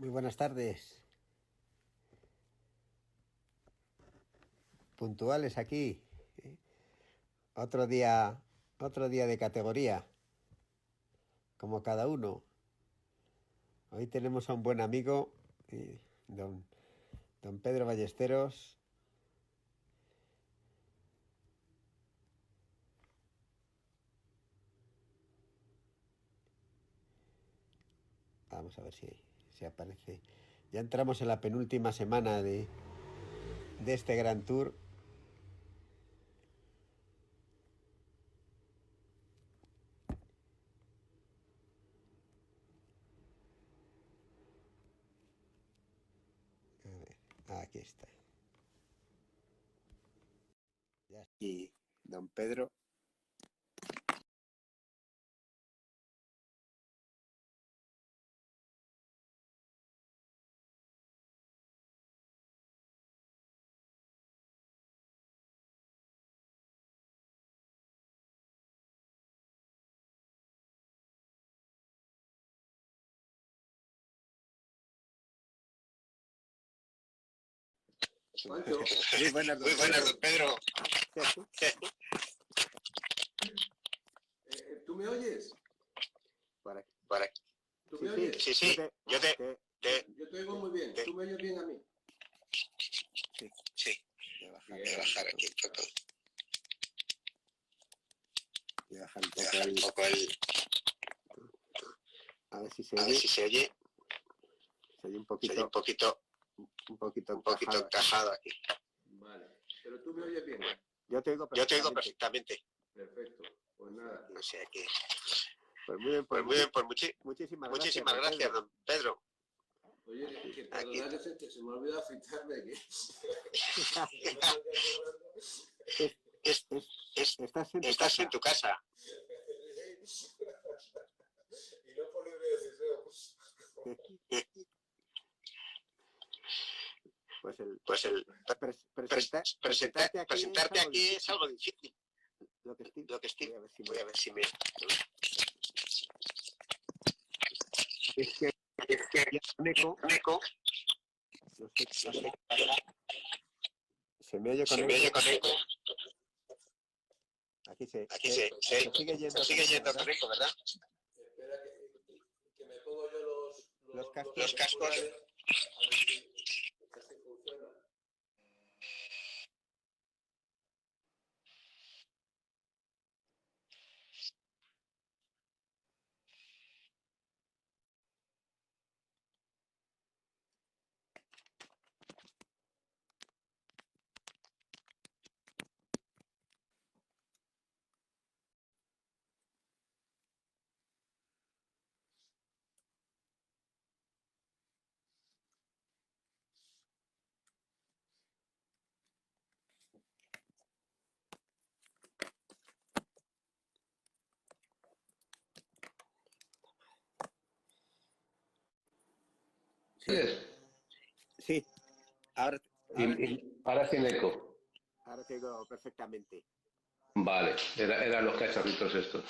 Muy buenas tardes. Puntuales aquí. Otro día de categoría, como cada uno. Hoy tenemos a un buen amigo, don Pedro Ballesteros. Vamos a ver si aparece. Ya entramos en la penúltima semana de este Gran Tour. A ver, aquí está. Ya aquí, don Pedro. Pancho. Muy buenas, don Pedro. ¿Tú me oyes? Por aquí. ¿Tú me oyes? Sí. Yo te oigo muy bien. ¿Tú me oyes bien a mí? Sí. Voy a bajar aquí un poco. Voy a bajar un poco el... A ver si se oye. Se oye un poquito encajado aquí. Vale. Pero tú me oyes bien. Yo te oigo perfectamente. Perfecto. Pues nada. No sé aquí. Pues muy bien, muchísimas gracias, don Pedro. Oye, que perdona que se me ha olvidado afeitarme. Estás en tu casa. Y no por libre decisión. Presentarte aquí es algo difícil. Lo que estoy, voy a ver si me... Es que hay un eco. No sé. Se me oye con eco. Aquí se sigue yendo con eco, ¿verdad? Espera que me pongo yo Los cascos. A ver si funciona. Sí, ahora sin eco. Ahora te oigo perfectamente. Vale, eran los cacharritos estos.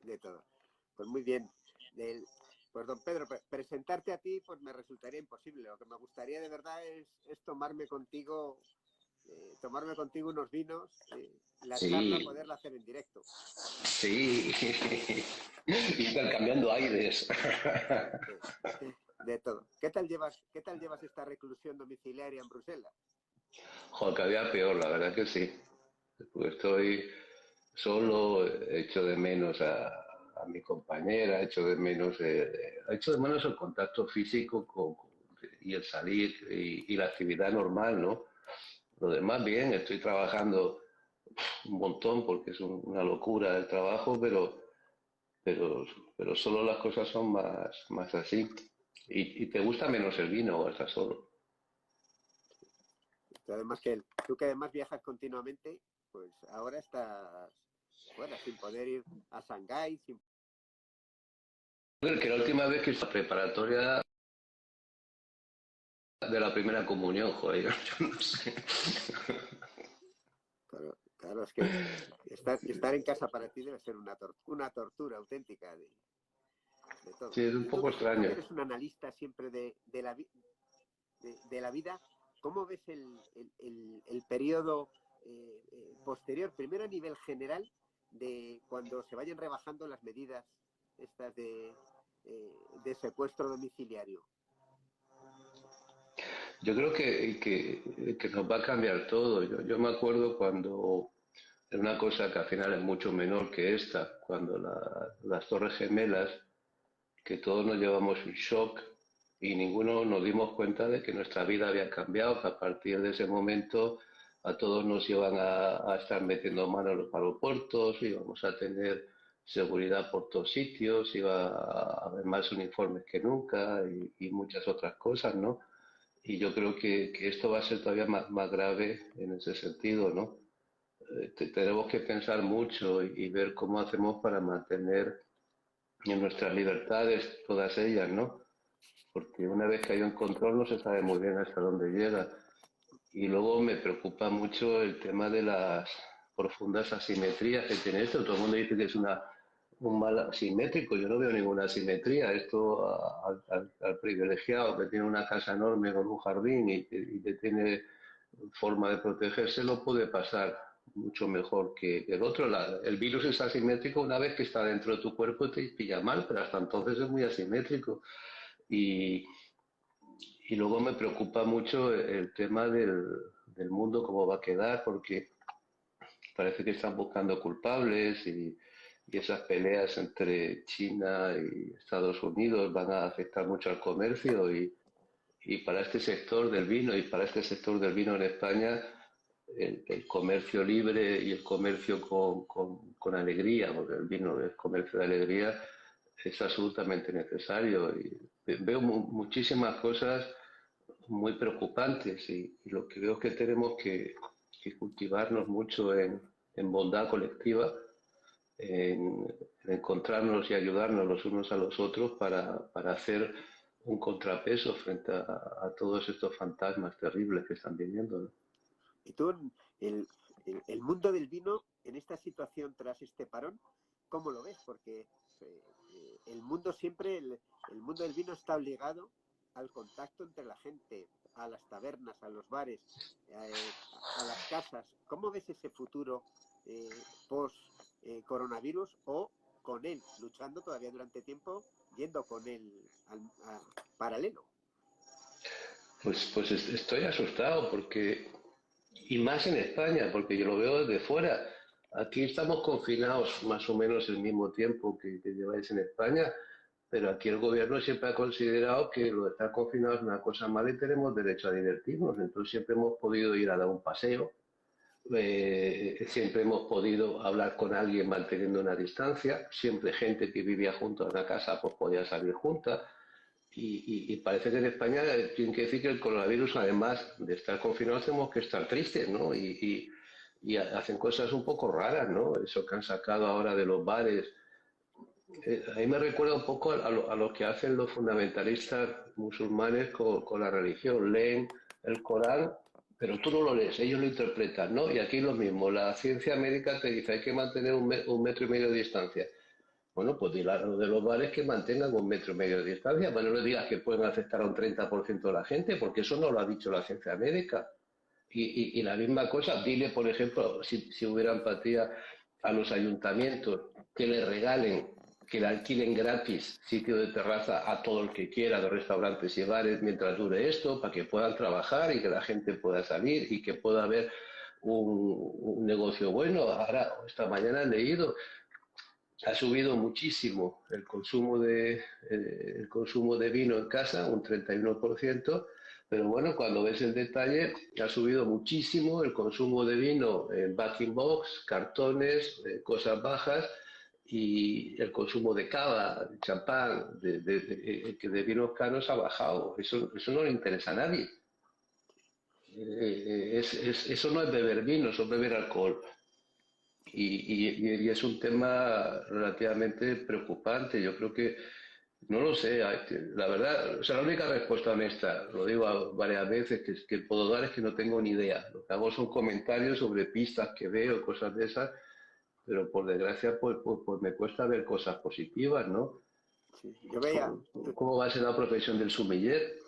De todo. Pues muy bien. Pues don Pedro, presentarte a ti pues me resultaría imposible. Lo que me gustaría de verdad es tomarme contigo unos vinos, la charla poderla hacer en directo. Sí, intercambiando aires. De todo. ¿Qué tal llevas esta reclusión domiciliaria en Bruselas? Joder, cada día peor, la verdad que sí. Pues estoy solo, echo de menos a mi compañera, echo de menos el contacto físico y el salir y la actividad normal, ¿no? Lo demás bien, estoy trabajando un montón porque es una locura el trabajo, pero solo las cosas son más así. ¿Y te gusta menos el vino o estás solo? Tú que además viajas continuamente, pues ahora estás fuera, sin poder ir a Shanghái. Que la última vez que hice la preparatoria de la primera comunión, joder, yo no sé. Claro, es que estar en casa para ti debe ser una tortura auténtica. de todo. Sí, es un poco Tú extraño. que eres un analista siempre de la vida, ¿cómo ves el periodo posterior, primero a nivel general, de cuando se vayan rebajando las medidas estas de secuestro domiciliario? Yo creo que nos va a cambiar todo. Yo me acuerdo cuando, es una cosa que al final es mucho menor que esta, cuando las Torres Gemelas, que todos nos llevamos un shock y ninguno nos dimos cuenta de que nuestra vida había cambiado, que a partir de ese momento a todos nos iban a estar metiendo mano en los aeropuertos, íbamos a tener seguridad por todos sitios, iba a haber más uniformes que nunca y muchas otras cosas, ¿no? Y yo creo que esto va a ser todavía más grave en ese sentido, ¿no? Tenemos que pensar mucho y ver cómo hacemos para mantener en nuestras libertades, todas ellas, ¿no? Porque una vez que hay un control no se sabe muy bien hasta dónde llega. Y luego me preocupa mucho el tema de las profundas asimetrías que tiene esto. Todo el mundo dice que es un mal asimétrico. Yo no veo ninguna asimetría. Esto al privilegiado que tiene una casa enorme con un jardín y que tiene forma de protegerse lo puede pasar mucho mejor que el otro. El virus es asimétrico una vez que está dentro de tu cuerpo y te pilla mal, pero hasta entonces es muy asimétrico. Y, y luego me preocupa mucho el tema del mundo, cómo va a quedar, porque parece que están buscando culpables y esas peleas entre China y Estados Unidos van a afectar mucho al comercio y para este sector del vino y para este sector del vino en España el comercio libre y el comercio con alegría, porque el vino es comercio de alegría, es absolutamente necesario. Y veo muchísimas cosas muy preocupantes y lo que veo es que tenemos que cultivarnos mucho en bondad colectiva, en encontrarnos y ayudarnos los unos a los otros para hacer un contrapeso frente a todos estos fantasmas terribles que están viniendo, ¿no? Y tú, el mundo del vino, en esta situación tras este parón, ¿cómo lo ves? Porque el mundo siempre, el mundo del vino está obligado al contacto entre la gente, a las tabernas, a los bares, a las casas. ¿Cómo ves ese futuro post-coronavirus o con él, luchando todavía durante tiempo, yendo con él paralelo? Pues estoy asustado porque, y más en España, porque yo lo veo desde fuera. Aquí estamos confinados más o menos el mismo tiempo que lleváis en España, pero aquí el gobierno siempre ha considerado que lo de estar confinados es una cosa mala y tenemos derecho a divertirnos. Entonces siempre hemos podido ir a dar un paseo, siempre hemos podido hablar con alguien manteniendo una distancia, siempre gente que vivía junto a una casa pues podía salir junta. Y parece que en España tienen que decir que el coronavirus, además de estar confinados, tenemos que estar tristes, ¿no? Y hacen cosas un poco raras, ¿no? Eso que han sacado ahora de los bares. A mí me recuerda un poco a lo que hacen los fundamentalistas musulmanes con la religión. Leen el Corán, pero tú no lo lees, ellos lo interpretan, ¿no? Y aquí lo mismo, la ciencia médica te dice hay que mantener un metro y medio de distancia. Bueno, pues dile a los de los bares que mantengan un metro y medio de distancia, pero no le digas que pueden afectar a un 30% de la gente, porque eso no lo ha dicho la ciencia médica. Y la misma cosa, dile, por ejemplo, si hubiera empatía a los ayuntamientos, que le regalen, que le alquilen gratis sitio de terraza a todo el que quiera, de restaurantes y bares, mientras dure esto, para que puedan trabajar y que la gente pueda salir y que pueda haber un negocio bueno. Ahora, esta mañana he leído ha subido muchísimo el consumo de vino en casa, un 31%, pero bueno, cuando ves el detalle, ha subido muchísimo el consumo de vino en bag-in box, cartones, cosas bajas, y el consumo de cava, de champán, de vinos caros ha bajado. Eso no le interesa a nadie. Eso no es beber vino, eso es beber alcohol. Y es un tema relativamente preocupante. Yo creo que, no lo sé, la verdad, o sea, la única respuesta honesta, lo digo varias veces, que puedo dar es que no tengo ni idea. Lo que hago son comentarios sobre pistas que veo, cosas de esas, pero por desgracia, pues me cuesta ver cosas positivas, ¿no? Sí, yo veía, ¿Cómo va a ser la profesión del sumiller?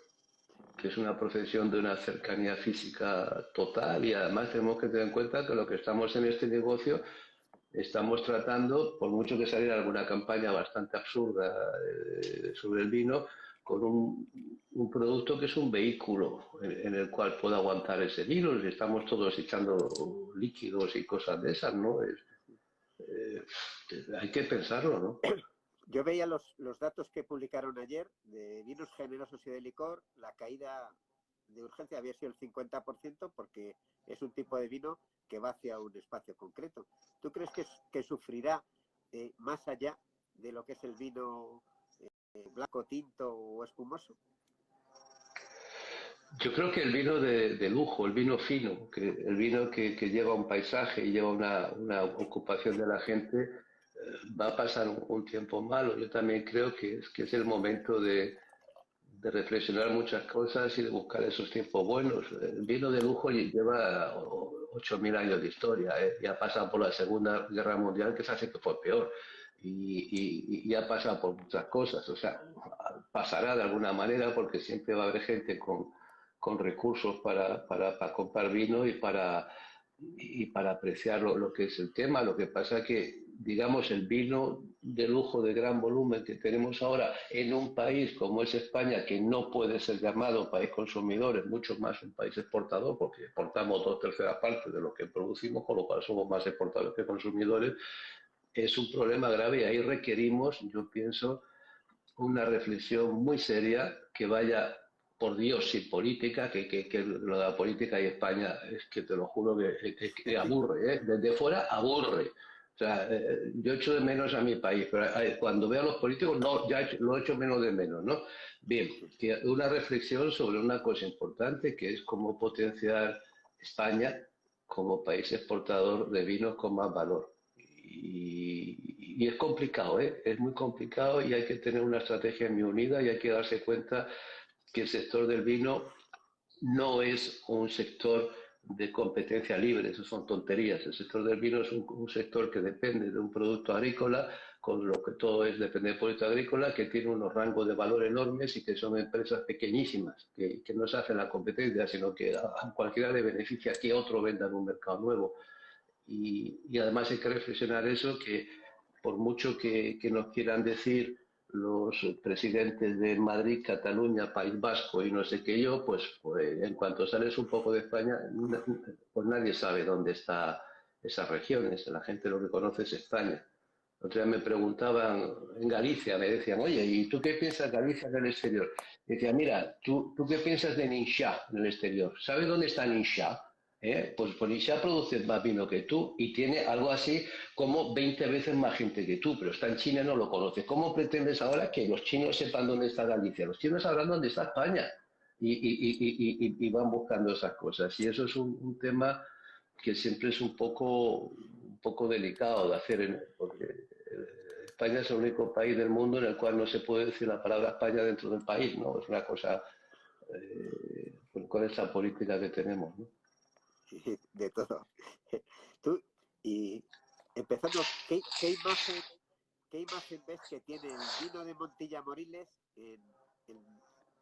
Que es una profesión de una cercanía física total, y además tenemos que tener en cuenta que lo que estamos en este negocio estamos tratando, por mucho que saliera alguna campaña bastante absurda sobre el vino, con un producto que es un vehículo en el cual pueda aguantar ese vino, y estamos todos echando líquidos y cosas de esas, ¿no? Eh, hay que pensarlo, ¿no? yo veía los datos que publicaron ayer de vinos generosos y de licor. La caída de urgencia había sido el 50% porque es un tipo de vino que va hacia un espacio concreto. ¿Tú crees que sufrirá más allá de lo que es el vino blanco, tinto o espumoso? Yo creo que el vino de lujo, el vino fino, el vino que lleva un paisaje y lleva una ocupación de la gente, va a pasar un tiempo malo. Yo también creo que es el momento de reflexionar muchas cosas y de buscar esos tiempos buenos. El vino de lujo lleva 8.000 años de historia, ¿eh? Ya ha pasado por la Segunda Guerra Mundial, que se hace que fue peor, y ha pasado por muchas cosas. O sea, pasará de alguna manera porque siempre va a haber gente con recursos para comprar vino y para apreciar lo que es el tema. Lo que pasa que, digamos, el vino de lujo de gran volumen que tenemos ahora en un país como es España, que no puede ser llamado país consumidor, es mucho más un país exportador, porque exportamos 2/3 de lo que producimos, con lo cual somos más exportadores que consumidores, es un problema grave, y ahí requerimos, yo pienso, una reflexión muy seria que vaya, por Dios, sin política, que lo de la política y España es que te lo juro que aburre, ¿eh? Desde fuera aburre. O sea, yo echo de menos a mi país, pero cuando veo a los políticos, no, ya lo echo menos de menos, ¿no? Bien, que una reflexión sobre una cosa importante, que es cómo potenciar España como país exportador de vinos con más valor. Y es complicado, ¿eh? Es muy complicado, y hay que tener una estrategia muy unida, y hay que darse cuenta que el sector del vino no es un sector de competencia libre, eso son tonterías. El sector del vino es un sector que depende de un producto agrícola, con lo que todo es depende del producto agrícola, que tiene unos rangos de valor enormes y que son empresas pequeñísimas, que no se hacen la competencia, sino que a cualquiera le beneficia que otro venda en un mercado nuevo. Y además hay que reflexionar eso, que por mucho que nos quieran decir los presidentes de Madrid, Cataluña, País Vasco y no sé qué yo, pues en cuanto sales un poco de España, pues nadie sabe dónde está esas regiones. La gente lo que conoce es España. El otro día me preguntaban en Galicia, me decían, oye, ¿y tú qué piensas de Galicia en el exterior? Decía, mira, ¿tú qué piensas de Ninxá en el exterior? ¿Sabes dónde está Ninxá? Pues Ninxá produce más vino que tú y tiene algo así como 20 veces más gente que tú, pero está en China y no lo conoces. ¿Cómo pretendes ahora que los chinos sepan dónde está Galicia? Los chinos sabrán dónde está España y van buscando esas cosas. Y eso es un tema que siempre es un poco delicado de hacer, porque España es el único país del mundo en el cual no se puede decir la palabra España dentro del país, ¿no? Es una cosa con esta política que tenemos, ¿no? De todo. Tú, y empezando, ¿qué imagen ves que tiene el vino de Montilla Moriles en-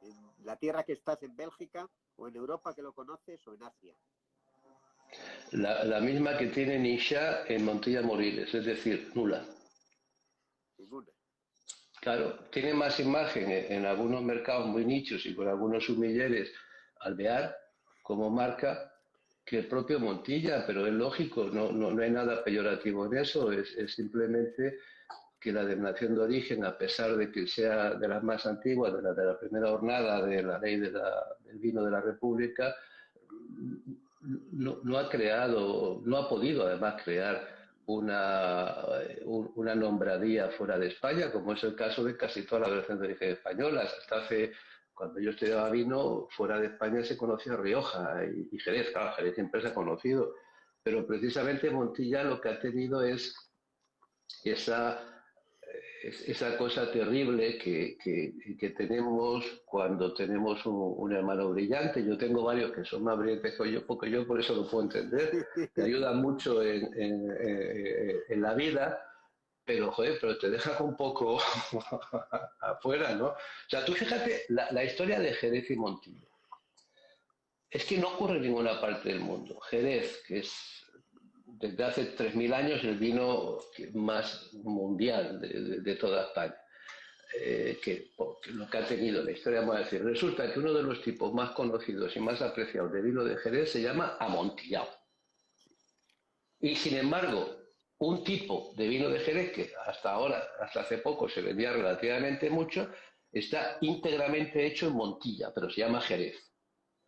en la tierra que estás, en Bélgica, o en Europa, que lo conoces, o en Asia? La misma que tiene Nisha en Montilla Moriles, es decir, nula. Ninguna. Claro, tiene más imagen en algunos mercados muy nichos y con algunos sumilleres alvear como marca que el propio Montilla, pero es lógico, no hay nada peyorativo en eso, es simplemente que la denominación de origen, a pesar de que sea de las más antiguas, de la primera jornada de la ley del vino de la República, no ha creado, no ha podido además crear una nombradía fuera de España, como es el caso de casi todas las denominaciones de origen españolas. Cuando yo estudiaba vino, fuera de España se conocía Rioja y Jerez. Claro, Jerez siempre se ha conocido, pero precisamente Montilla lo que ha tenido es esa esa cosa terrible que tenemos cuando tenemos un hermano brillante. Yo tengo varios que son más brillantes que yo, porque yo por eso lo puedo entender. Te ayuda mucho en la vida, pero joder, pero te deja un poco afuera, ¿no? O sea, tú fíjate la historia de Jerez y Montilla. Es que no ocurre en ninguna parte del mundo. Jerez, que es desde hace 3.000 años el vino más mundial de toda España, que lo que ha tenido la historia, vamos a decir, resulta que uno de los tipos más conocidos y más apreciados de vino de Jerez se llama amontillado. Y sin embargo, un tipo de vino de Jerez que hasta ahora, hasta hace poco, se vendía relativamente mucho, está íntegramente hecho en Montilla, pero se llama Jerez,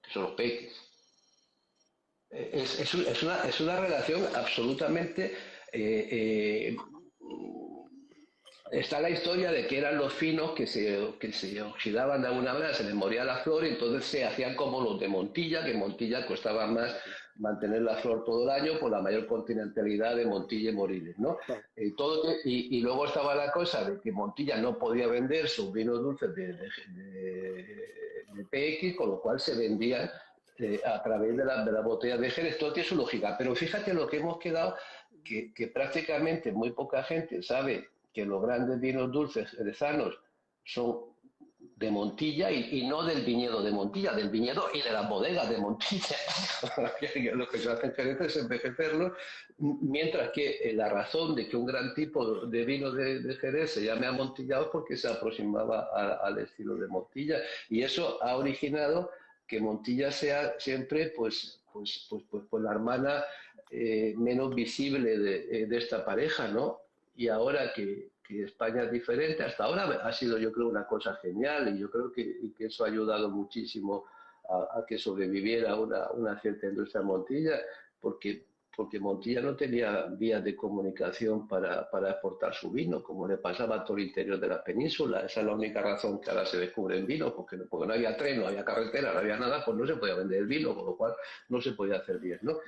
que son los peques. Es una relación absolutamente... está la historia de que eran los finos que se oxidaban de alguna manera, se les moría la flor y entonces se hacían como los de Montilla, que en Montilla costaba más mantener la flor todo el año por la mayor continentalidad de Montilla y Moriles, ¿no? Y luego estaba la cosa de que Montilla no podía vender sus vinos dulces de PX, con lo cual se vendían a través de la botella de Jerez. Todo tiene su lógica, pero fíjate lo que hemos quedado, que prácticamente muy poca gente sabe que los grandes vinos dulces jerezanos son de Montilla y no del viñedo de Montilla, del viñedo y de las bodegas de Montilla. Lo que se hace en Jerez es envejecerlos, mientras que la razón de que un gran tipo de vino de Jerez se llame amontillado es porque se aproximaba al estilo de Montilla, y eso ha originado que Montilla sea siempre pues la hermana menos visible de esta pareja, ¿no? Y ahora que España es diferente, hasta ahora ha sido, yo creo, una cosa genial, y yo creo que eso ha ayudado muchísimo a que sobreviviera una cierta industria en Montilla, porque Montilla no tenía vías de comunicación para exportar su vino, como le pasaba a todo el interior de la península. Esa es la única razón que ahora se descubre el vino, porque no había tren, no había carretera, no había nada, pues no se podía vender el vino, con lo cual no se podía hacer bien, ¿no?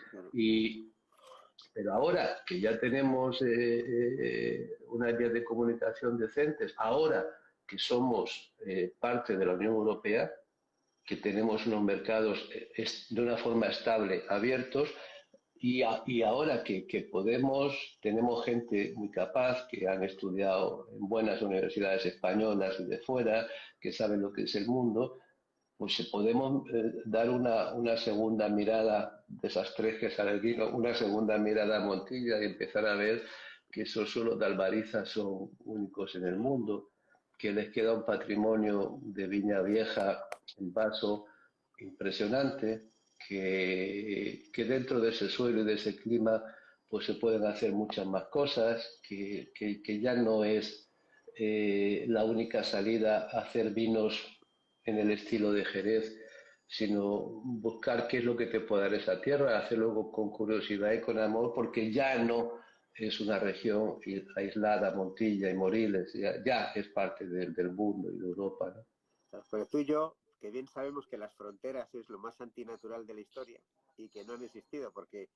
Pero ahora que ya tenemos unas vías de comunicación decentes, ahora que somos parte de la Unión Europea, que tenemos unos mercados de una forma estable abiertos, y ahora que tenemos gente muy capaz, que han estudiado en buenas universidades españolas y de fuera, que saben lo que es el mundo, pues podemos dar una segunda mirada de esas tres que sale el vino, una segunda mirada a Montilla y empezar a ver que esos suelos de Albariza son únicos en el mundo, que les queda un patrimonio de viña vieja en vaso impresionante, que dentro de ese suelo y de ese clima pues se pueden hacer muchas más cosas, que ya no es la única salida a hacer vinos en el estilo de Jerez, sino buscar qué es lo que te puede dar esa tierra, hacerlo con curiosidad y con amor, porque ya no es una región aislada, Montilla y Moriles, ya es parte del mundo y de Europa, ¿no? Pero tú y yo, que bien sabemos que las fronteras es lo más antinatural de la historia y que no han existido, porque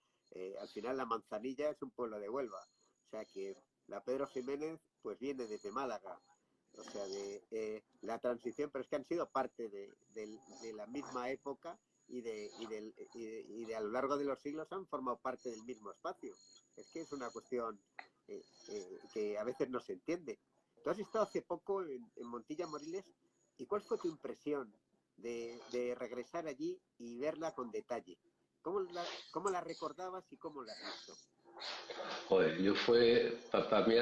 al final la Manzanilla es un pueblo de Huelva, o sea que la Pedro Jiménez pues viene desde Málaga, o sea, de la transición, pero es que han sido parte de la misma época y de a lo largo de los siglos han formado parte del mismo espacio. Es que es una cuestión que a veces no se entiende. Tú has estado hace poco en Montilla Moriles, ¿y cuál fue tu impresión de regresar allí y verla con detalle? ¿Cómo la recordabas y cómo la has visto? Joder, para mí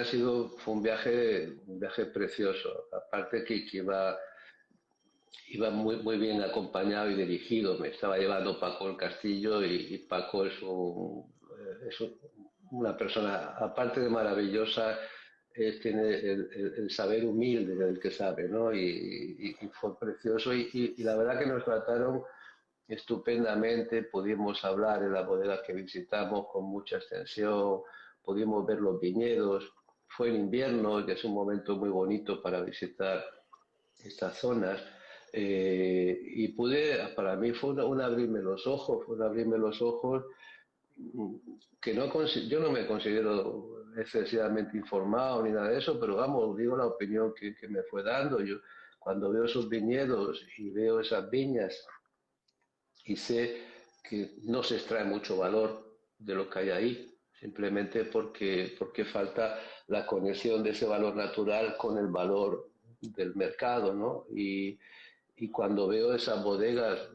fue un viaje precioso. Aparte que iba muy bien acompañado y dirigido. Me estaba llevando Paco el Castillo, y Paco es una persona, aparte de maravillosa, tiene el saber humilde del que sabe, ¿no? Y fue precioso, y la verdad que nos trataron estupendamente. Pudimos hablar en las bodegas que visitamos con mucha extensión, pudimos ver los viñedos. Fue en invierno, que es un momento muy bonito para visitar estas zonas. Y para mí fue un abrirme los ojos, que yo no me considero excesivamente informado ni nada de eso, pero vamos, digo la opinión que me fue dando. Yo cuando veo esos viñedos y veo esas viñas y sé que no se extrae mucho valor de lo que hay ahí, simplemente porque falta la conexión de ese valor natural con el valor del mercado, ¿no? Y cuando veo esas bodegas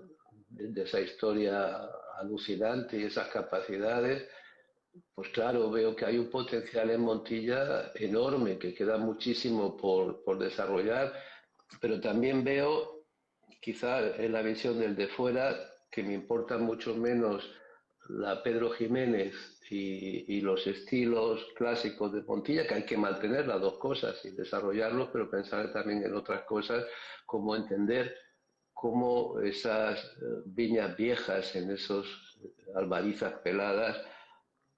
de esa historia alucinante y esas capacidades, pues claro, veo que hay un potencial en Montilla enorme, que queda muchísimo por desarrollar, pero también veo, quizá en la visión del de fuera, que me importa mucho menos la Pedro Jiménez y los estilos clásicos de Montilla, que hay que mantener las dos cosas y desarrollarlos, pero pensar también en otras cosas, como entender cómo esas viñas viejas en esos albarizas peladas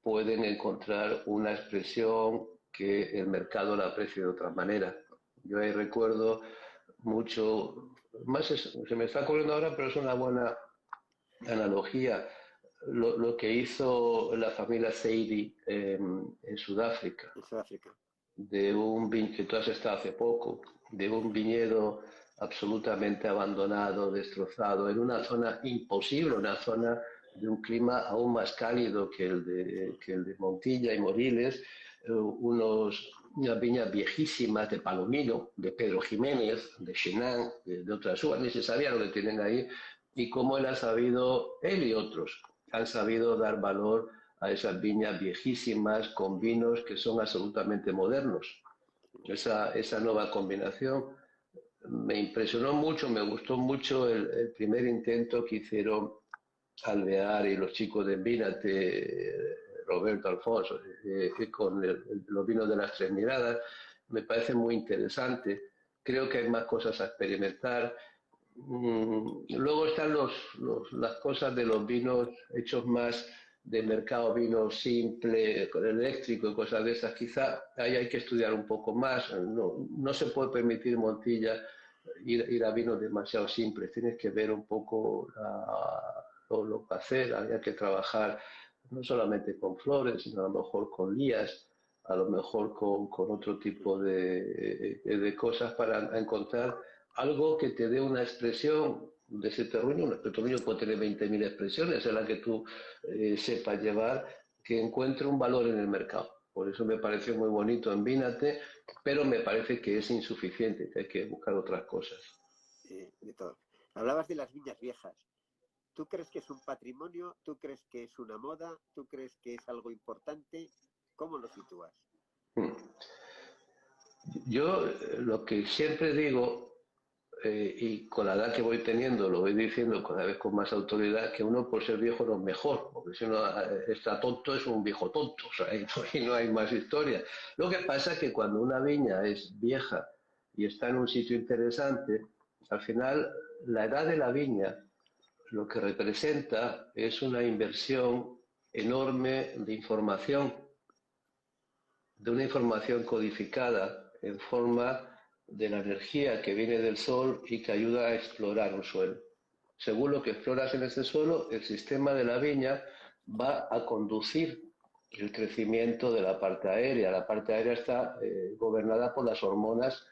pueden encontrar una expresión que el mercado la aprecie de otra manera. Yo ahí recuerdo mucho, más se me está ocurriendo ahora, pero es una buena analogía, lo que hizo la familia Seidi en Sudáfrica, En Sudáfrica. de un que tú has estado hace poco, de un viñedo absolutamente abandonado, destrozado, en una zona imposible, una zona de un clima aún más cálido que el de Montilla y Moriles, unas viñas viejísimas de Palomino, de Pedro Jiménez, de Chenin, de otras uvas, ni se sabía lo que tienen ahí, y cómo él y otros han sabido dar valor a esas viñas viejísimas con vinos que son absolutamente modernos. Esa nueva combinación me impresionó mucho, me gustó mucho el primer intento que hicieron Alvear y los chicos de Vínate, Roberto Alfonso, con los vinos de las Tres Miradas. Me parece muy interesante. Creo que hay más cosas a experimentar. Luego están las cosas de los vinos hechos más de mercado, vino simple, con eléctrico y cosas de esas. Quizá ahí hay que estudiar un poco más. No se puede permitir, Montilla, ir a vinos demasiado simples. Tienes que ver un poco lo que hacer. Hay que trabajar no solamente con flores, sino a lo mejor con lías, a lo mejor con otro tipo de cosas para encontrar algo que te dé una expresión de ese terruño. Un terruño puede tener 20.000 expresiones en la que tú sepas llevar, que encuentre un valor en el mercado. Por eso me pareció muy bonito en Vínate, pero me parece que es insuficiente, que hay que buscar otras cosas. De todo. Hablabas de las viñas viejas. ¿Tú crees que es un patrimonio? ¿Tú crees que es una moda? ¿Tú crees que es algo importante? ¿Cómo lo sitúas? Yo lo que siempre digo, y con la edad que voy teniendo, lo voy diciendo cada vez con más autoridad, que uno por ser viejo no es mejor, porque si uno está tonto es un viejo tonto, o sea, y no hay más historia. Lo que pasa es que cuando una viña es vieja y está en un sitio interesante, al final la edad de la viña lo que representa es una inversión enorme de información, de una información codificada en forma de la energía que viene del sol y que ayuda a explorar un suelo. Según lo que exploras en ese suelo, el sistema de la viña va a conducir el crecimiento de la parte aérea. La parte aérea está gobernada por las hormonas,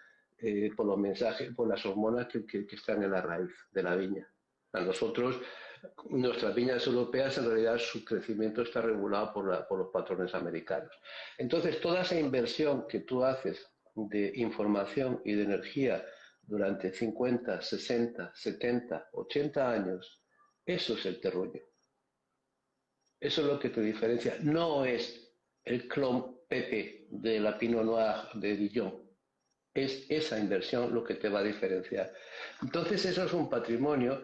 por los mensajes, por las hormonas que están en la raíz de la viña. A nosotros, nuestras viñas europeas, en realidad su crecimiento está regulado por los patrones americanos. Entonces, toda esa inversión que tú haces de información y de energía durante 50, 60, 70, 80 años, eso es el terruño. Eso es lo que te diferencia. No es el clon Pepe de la Pinot Noir de Dijon. Es esa inversión lo que te va a diferenciar. Entonces, eso es un patrimonio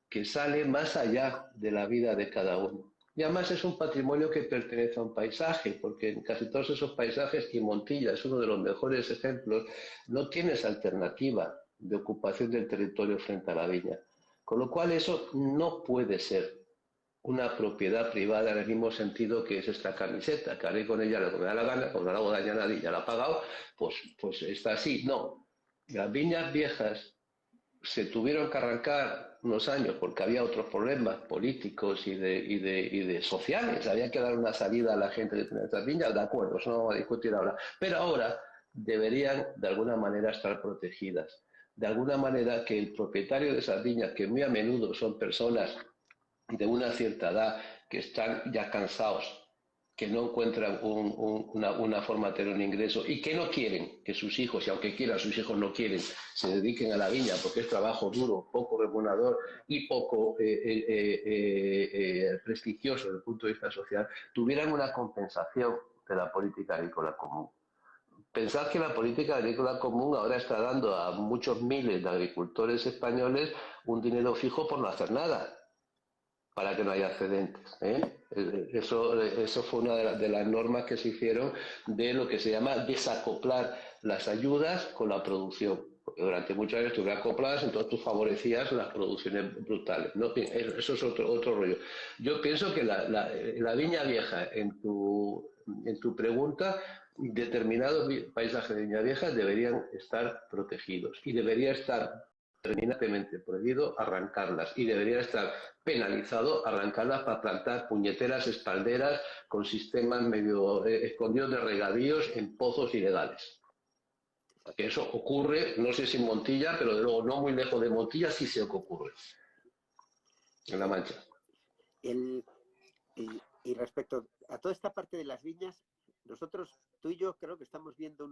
que sale más allá de la vida de cada uno. Y además es un patrimonio que pertenece a un paisaje, porque en casi todos esos paisajes, y Montilla es uno de los mejores ejemplos, no tienes alternativa de ocupación del territorio frente a la viña. Con lo cual eso no puede ser una propiedad privada en el mismo sentido que es esta camiseta, que haré con ella lo que me da la gana, como no la hago daño a nadie, ya la he pagado, pues está así. No, las viñas viejas se tuvieron que arrancar unos años porque había otros problemas políticos y de sociales. Había que dar una salida a la gente que tenía estas viñas, de acuerdo, eso no vamos a discutir ahora. Pero ahora deberían de alguna manera estar protegidas. De alguna manera que el propietario de esas viñas, que muy a menudo son personas de una cierta edad que están ya cansados que no encuentran una forma de tener un ingreso y que no quieren que sus hijos, y aunque quieran, sus hijos no quieren, se dediquen a la viña porque es trabajo duro, poco remunerador y poco prestigioso desde el punto de vista social, tuvieran una compensación de la política agrícola común. Pensad que la política agrícola común ahora está dando a muchos miles de agricultores españoles un dinero fijo por no hacer nada, para que no haya excedentes, ¿eh? Eso fue una de las normas que se hicieron de lo que se llama desacoplar las ayudas con la producción. Porque durante muchos años estuvieron acopladas, entonces tú favorecías las producciones brutales, ¿no? Eso es otro rollo. Yo pienso que la viña vieja, en tu pregunta, determinados paisajes de viña vieja deberían estar protegidos y debería estar terminantemente prohibido arrancarlas y debería estar penalizado arrancarlas para plantar puñeteras espalderas con sistemas medio escondidos de regadíos en pozos ilegales. Que eso ocurre, no sé si en Montilla, pero de luego no muy lejos de Montilla sí sé que ocurre. En La Mancha. Y respecto a toda esta parte de las viñas, nosotros, tú y yo, creo que estamos viendo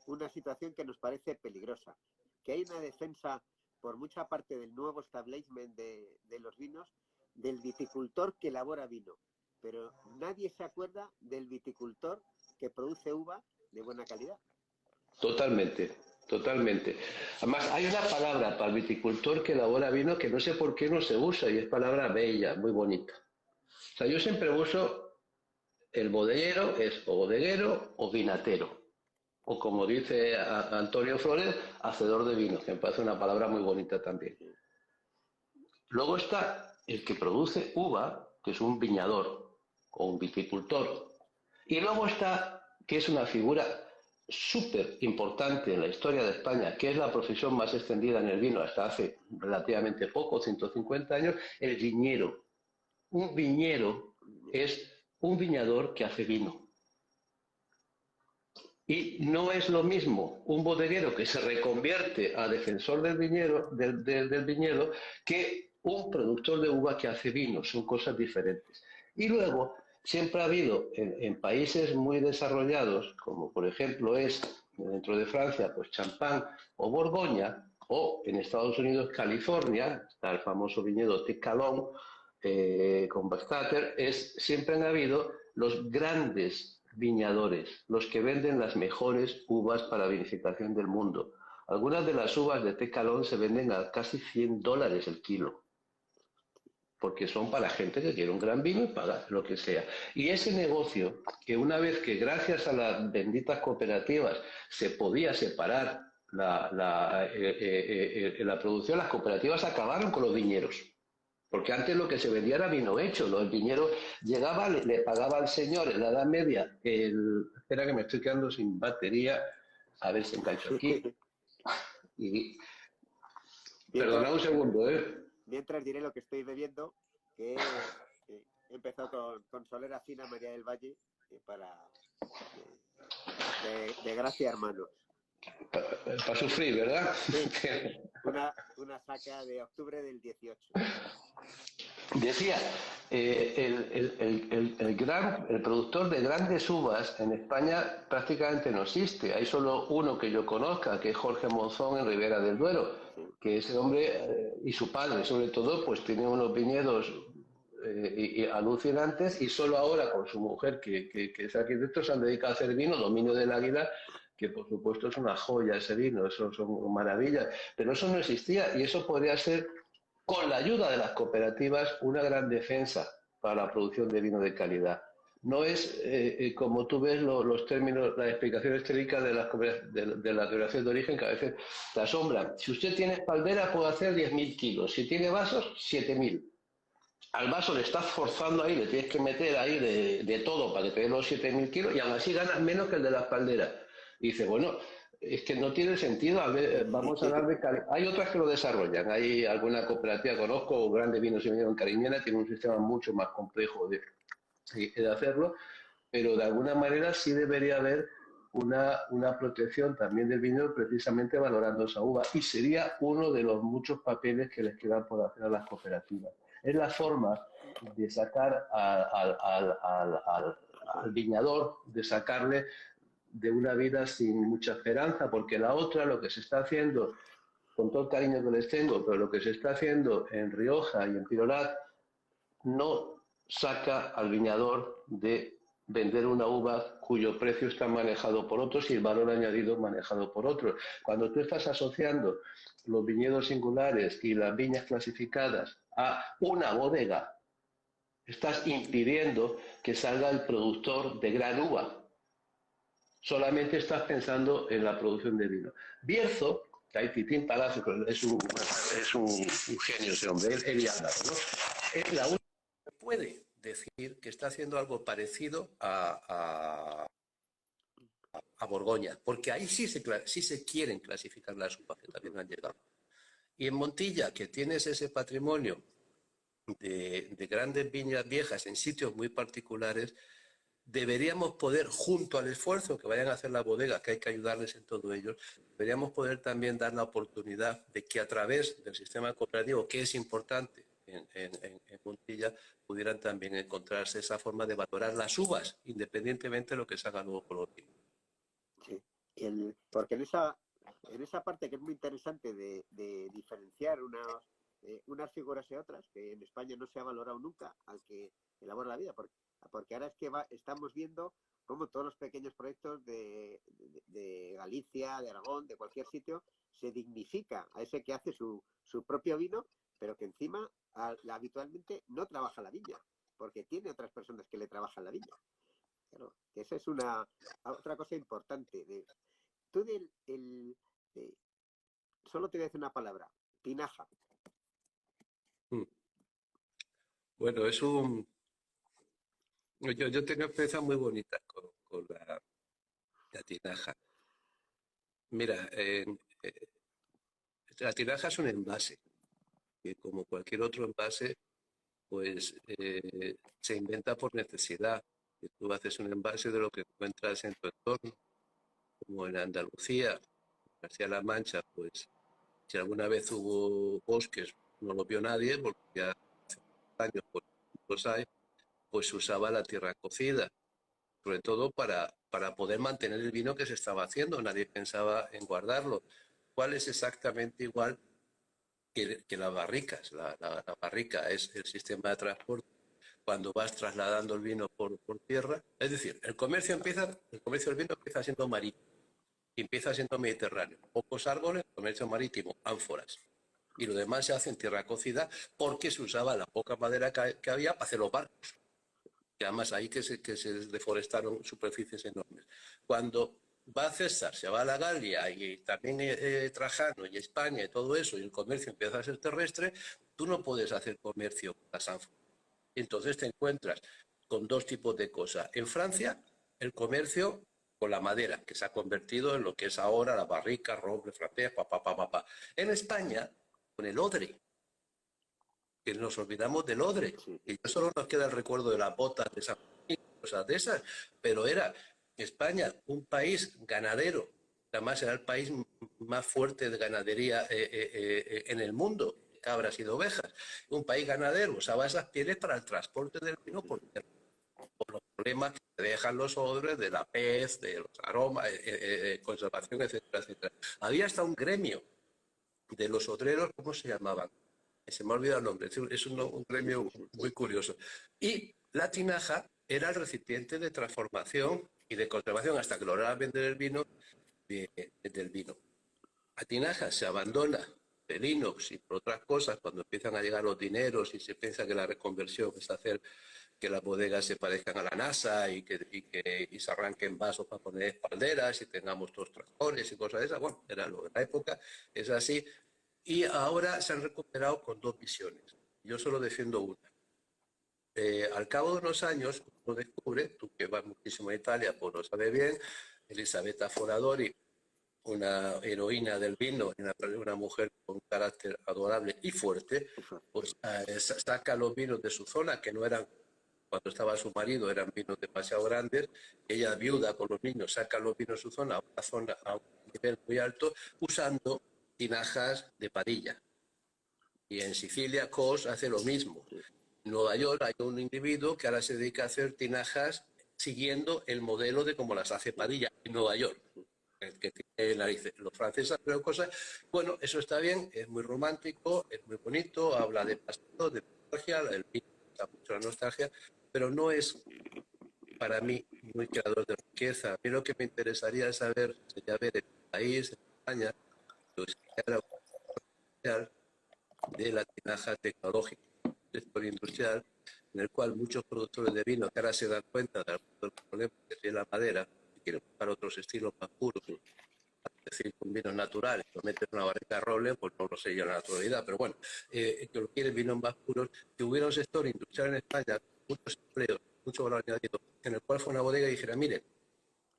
una situación que nos parece peligrosa. Que hay una defensa por mucha parte del nuevo establishment de los vinos, del viticultor que elabora vino. Pero nadie se acuerda del viticultor que produce uva de buena calidad. Totalmente, totalmente. Además, hay una palabra para el viticultor que elabora vino que no sé por qué no se usa y es palabra bella, muy bonita. O sea, yo siempre uso el bodeguero, es o bodeguero o vinatero. O como dice Antonio Flores, hacedor de vinos, que me parece una palabra muy bonita también. Luego está el que produce uva, que es un viñador o un viticultor. Y luego está, que es una figura súper importante en la historia de España, que es la profesión más extendida en el vino hasta hace relativamente poco, 150 años, el viñero. Un viñero es un viñador que hace vino. Y no es lo mismo un bodeguero que se reconvierte a defensor del viñedo que un productor de uva que hace vino. Son cosas diferentes. Y luego, siempre ha habido en países muy desarrollados, como por ejemplo es dentro de Francia, pues Champagne o Borgoña, o en Estados Unidos, California, está el famoso viñedo Tecalón con Bastater, siempre han habido los grandes viñadores, los que venden las mejores uvas para vinificación del mundo. Algunas de las uvas de Tecalón se venden a casi $100 el kilo, porque son para gente que quiere un gran vino y paga lo que sea. Y ese negocio, que una vez que gracias a las benditas cooperativas se podía separar la producción, las cooperativas acabaron con los viñeros. Porque antes lo que se vendía era vino hecho. El viñero llegaba, le pagaba al señor en la Edad Media. Espera que me estoy quedando sin batería. A ver si engancho aquí. Perdona un segundo, Mientras diré lo que estoy bebiendo, que he empezado con Solera Fina María del Valle de Gracia Hermanos. Para sufrir, ¿verdad? Sí, una saca de octubre del 18. Decía, el productor de grandes uvas en España prácticamente no existe. Hay solo uno que yo conozca, que es Jorge Monzón en Ribera del Duero, que ese hombre y su padre, sobre todo, pues tiene unos viñedos alucinantes y solo ahora con su mujer, que es arquitecto, se han dedicado a hacer vino, Dominio del Águila, que por supuesto es una joya ese vino, eso son maravillas, pero eso no existía y eso podría ser, con la ayuda de las cooperativas, una gran defensa para la producción de vino de calidad. No es, como tú ves, los términos, las explicaciones técnicas de la denominación de origen, que a veces te asombran. Si usted tiene espaldera, puede hacer 10.000 kilos. Si tiene vasos, 7.000. Al vaso le estás forzando ahí, le tienes que meter ahí de todo para que te dé los 7.000 kilos y aún así ganas menos que el de la espaldera. Y dice, bueno, es que no tiene sentido, vamos a hablar de calidad. Hay otras que lo desarrollan, hay alguna cooperativa, conozco, Grandes Vinos y Viñedo en Cariñena, tiene un sistema mucho más complejo de hacerlo, pero de alguna manera sí debería haber una protección también del vino precisamente valorando esa uva y sería uno de los muchos papeles que les quedan por hacer a las cooperativas. Es la forma de sacar al viñador de sacarle de una vida sin mucha esperanza, porque la otra, lo que se está haciendo, con todo el cariño que les tengo, pero lo que se está haciendo en Rioja y en Pironat no saca al viñador de vender una uva cuyo precio está manejado por otros y el valor añadido manejado por otros. Cuando tú estás asociando los viñedos singulares y las viñas clasificadas a una bodega, estás impidiendo que salga el productor de gran uva. Solamente estás pensando en la producción de vino. Bierzo, que hay Titín Palacio, es un genio ese hombre, él y Álvaro, ¿no? Es la única que puede decir que está haciendo algo parecido a Borgoña, porque ahí sí se quieren clasificar las uvas que también han llegado. Y en Montilla, que tienes ese patrimonio de grandes viñas viejas en sitios muy particulares, deberíamos poder, junto al esfuerzo que vayan a hacer las bodegas, que hay que ayudarles en todo ello, deberíamos poder también dar la oportunidad de que a través del sistema cooperativo, que es importante en Montilla, pudieran también encontrarse esa forma de valorar las uvas, independientemente de lo que se haga luego con los vinos. Sí, porque en esa parte que es muy interesante de diferenciar unas figuras y otras, que en España no se ha valorado nunca al que elabora la vida, porque ahora es que estamos viendo cómo todos los pequeños proyectos de Galicia, de Aragón, de cualquier sitio, se dignifica a ese que hace su propio vino, pero que encima habitualmente no trabaja la viña, porque tiene otras personas que le trabajan la viña. Claro, que esa es otra cosa importante. Tú solo te voy a decir una palabra, tinaja. Bueno, yo tengo experiencias muy bonitas con la tinaja. Mira, la tinaja es un envase, que como cualquier otro envase, pues se inventa por necesidad. Que tú haces un envase de lo que encuentras en tu entorno, como en Andalucía, Castilla-La Mancha, pues si alguna vez hubo bosques, no lo vio nadie, porque ya hace años pues, los hay, pues se usaba la tierra cocida, sobre todo para poder mantener el vino que se estaba haciendo. Nadie pensaba en guardarlo. ¿Cuál es exactamente igual que las barricas? La barrica es el sistema de transporte cuando vas trasladando el vino por tierra. Es decir, el comercio del vino empieza siendo marítimo, empieza siendo mediterráneo. Pocos árboles, comercio marítimo, ánforas. Y lo demás se hace en tierra cocida porque se usaba la poca madera que había para hacer los barcos. Y además ahí que se deforestaron superficies enormes. Cuando va César, se va a la Galia y también Trajano y España y todo eso, y el comercio empieza a ser terrestre, tú no puedes hacer comercio con las ánforas. Entonces te encuentras con dos tipos de cosas. En Francia, el comercio con la madera, que se ha convertido en lo que es ahora la barrica, roble francés, papá. En España, con el odre, que nos olvidamos del odre, y ya solo nos queda el recuerdo de las botas de San Martín, cosas de esas, pero era España un país ganadero, además era el país más fuerte de ganadería en el mundo, cabras y de ovejas, un país ganadero, usaba esas pieles para el transporte del vino por los problemas que dejan los odres de la pez, de los aromas, conservación, etcétera, etcétera. Había hasta un gremio de los odreros, ¿cómo se llamaban? Se me ha olvidado el nombre, es un gremio muy curioso. Y la tinaja era el recipiente de transformación y de conservación hasta que lograban vender el vino del vino. La tinaja se abandona del inox y por otras cosas cuando empiezan a llegar los dineros y se piensa que la reconversión es hacer que las bodegas se parezcan a la NASA y se arranquen vasos para poner espalderas y tengamos todos tractores y cosas de esas. Bueno, era lo de la época, es así. Y ahora se han recuperado con dos visiones. Yo solo defiendo una. Al cabo de unos años, uno descubre, tú que vas muchísimo a Italia, pues lo sabes bien, Elisabetta Foradori, una heroína del vino, una mujer con un carácter adorable y fuerte, pues saca los vinos de su zona, que no eran, cuando estaba su marido, eran vinos demasiado grandes. Ella, viuda con los niños, saca los vinos de su zona a una zona a un nivel muy alto, usando tinajas de Padilla. Y en Sicilia, Cos hace lo mismo. En Nueva York hay un individuo que ahora se dedica a hacer tinajas siguiendo el modelo de como las hace Padilla en Nueva York, que tiene narices. Los franceses hacen cosas, bueno, eso está bien, es muy romántico, es muy bonito, habla de pasado, de nostalgia, el vino está mucho la nostalgia, pero no es para mí muy creador de riqueza. A mí lo que me interesaría saber sería ver en mi país, en España, pues, de la tinaja tecnológica, del sector industrial, en el cual muchos productores de vino que ahora se dan cuenta del problema que tiene la madera y quieren buscar otros estilos más puros, es decir, con vinos naturales, lo meten en una barrica de roble, pues no lo sé yo la naturalidad, pero bueno, que lo quieren vinos más puros, que hubiera un sector industrial en España, muchos empleos, mucho valor añadido, en el cual fue una bodega y dijera, mire,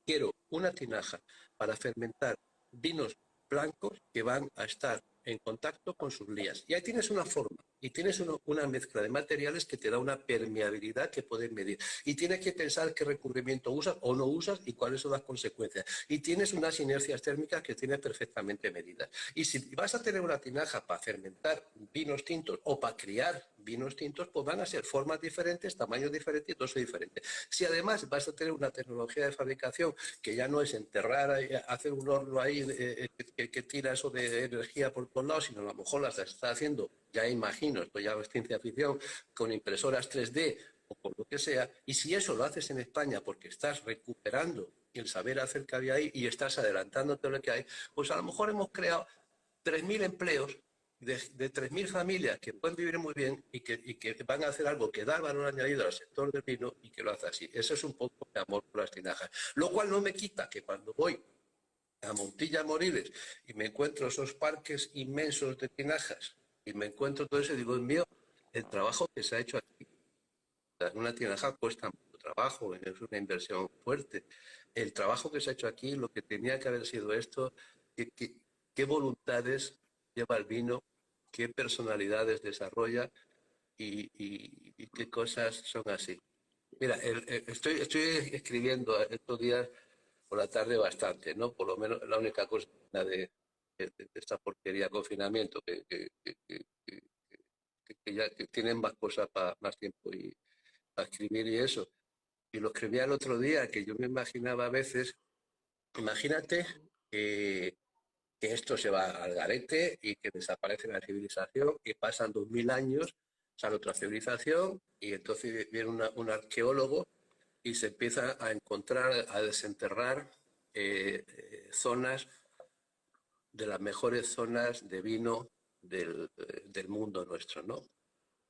quiero una tinaja para fermentar vinos blancos que van a estar en contacto con sus lías. Y ahí tienes una forma y tienes una mezcla de materiales que te da una permeabilidad que puedes medir. Y tienes que pensar qué recubrimiento usas o no usas y cuáles son las consecuencias. Y tienes unas inercias térmicas que tienes perfectamente medidas. Y si vas a tener una tinaja para fermentar vinos tintos o para criar vinos tintos, pues van a ser formas diferentes, tamaños diferentes y todo eso diferente. Si además vas a tener una tecnología de fabricación que ya no es enterrar, hacer un horno ahí que tira eso de energía por todos lados, sino a lo mejor las está haciendo, ya imagino, esto ya es ciencia ficción, con impresoras 3D o con lo que sea, y si eso lo haces en España porque estás recuperando el saber hacer que había ahí y estás adelantando todo lo que hay, pues a lo mejor hemos creado 3.000 empleos de 3.000 familias que pueden vivir muy bien y que van a hacer algo que da valor añadido al sector del vino y que lo hace así. Eso es un poco de amor por las tinajas. Lo cual no me quita que cuando voy a Montilla Moriles y me encuentro esos parques inmensos de tinajas y me encuentro todo eso y digo, mío, el trabajo que se ha hecho aquí, una tinaja cuesta mucho trabajo, es una inversión fuerte. El trabajo que se ha hecho aquí, lo que tenía que haber sido esto, qué voluntades lleva el vino, qué personalidades desarrolla y qué cosas son así. Mira, estoy escribiendo estos días por la tarde bastante, ¿no? Por lo menos la única cosa de esta porquería de confinamiento, que ya que tienen más cosas para más tiempo y para escribir y eso. Y lo escribía el otro día, que yo me imaginaba a veces, imagínate que esto se va al garete y que desaparece la civilización y pasan 2000 años, sale otra civilización y entonces viene un arqueólogo y se empieza a encontrar, a desenterrar zonas de las mejores zonas de vino del mundo nuestro, ¿no?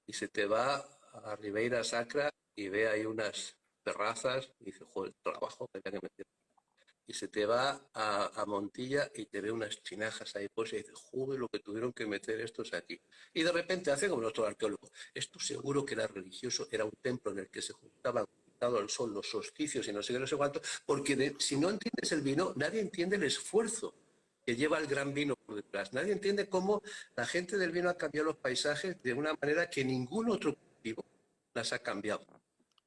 Y se te va a Ribeira Sacra y ve ahí unas terrazas y dice, joder, el trabajo que había que meter. Y se te va a Montilla y te ve unas tinajas ahí pues y dice, joder, lo que tuvieron que meter estos aquí. Y de repente hace como nuestro arqueólogo, esto seguro que era religioso, era un templo en el que se juntaban al sol los solsticios y no sé qué, no sé cuánto, porque si no entiendes el vino, nadie entiende el esfuerzo que lleva el gran vino por detrás. Nadie entiende cómo la gente del vino ha cambiado los paisajes de una manera que ningún otro cultivo las ha cambiado.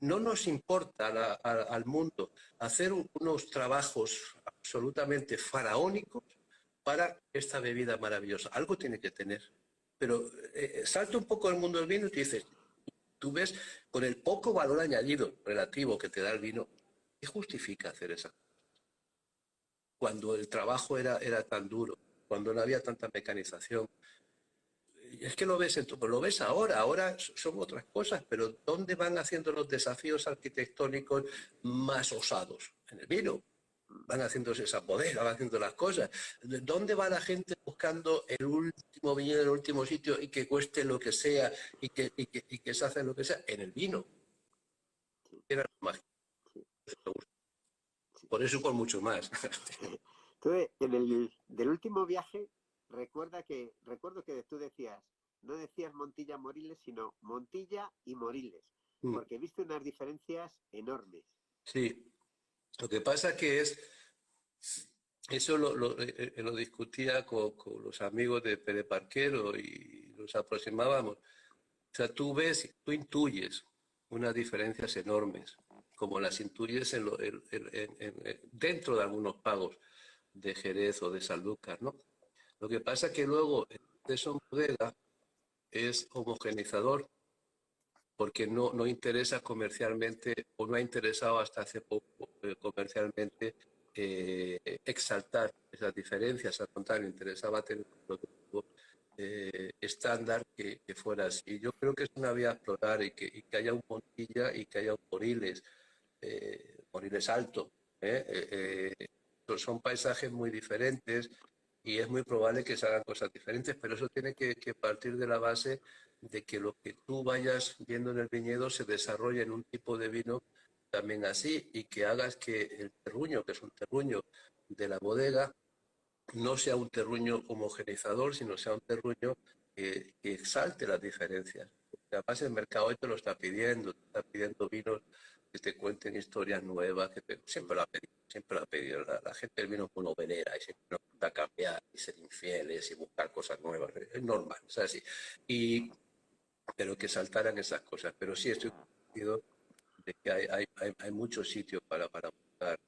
No nos importa al mundo hacer unos trabajos absolutamente faraónicos para esta bebida maravillosa. Algo tiene que tener. Pero salta un poco el mundo del vino y te dices, tú ves, con el poco valor añadido relativo que te da el vino, ¿qué justifica hacer esa cosa? Cuando el trabajo era tan duro, cuando no había tanta mecanización. Es que lo ves, lo ves ahora son otras cosas, pero ¿dónde van haciendo los desafíos arquitectónicos más osados? En el vino. Van haciéndose esa bodega, van haciendo las cosas. ¿Dónde va la gente buscando el último viñedo, el último sitio y que cueste lo que sea y que se hace lo que sea? En el vino. Era lo más. Por eso y por mucho más. Entonces, del último viaje, recuerdo que tú decías, no decías Montilla Moriles, sino Montilla y Moriles, porque viste unas diferencias enormes. Sí. Lo que pasa que eso lo discutía con los amigos de Pere Parquero y nos aproximábamos. O sea, tú intuyes unas diferencias enormes, como las intuyes dentro de algunos pagos de Jerez o de Sanlúcar, ¿no? Lo que pasa que luego el proceso en bodega es homogeneizador porque no interesa comercialmente o no ha interesado hasta hace poco comercialmente exaltar esas diferencias. Al contrario, interesaba tener un producto estándar que fuera así. Yo creo que es una vía a explorar y que haya un Montilla y que haya un Moriles Alto. Son paisajes muy diferentes y es muy probable que se hagan cosas diferentes, pero eso tiene que partir de la base de que lo que tú vayas viendo en el viñedo se desarrolle en un tipo de vino también así y que hagas que el terruño, que es un terruño de la bodega, no sea un terruño homogeneizador, sino sea un terruño que exalte las diferencias. Porque además el mercado hoy te está pidiendo vinos que te cuenten historias nuevas, siempre lo ha pedido, siempre lo ha pedido. La gente del vino es muy novelera y siempre nos gusta cambiar y ser infieles y buscar cosas nuevas. Es normal, es así. Pero que saltaran esas cosas. Pero sí estoy convencido de que hay mucho sitio para buscar,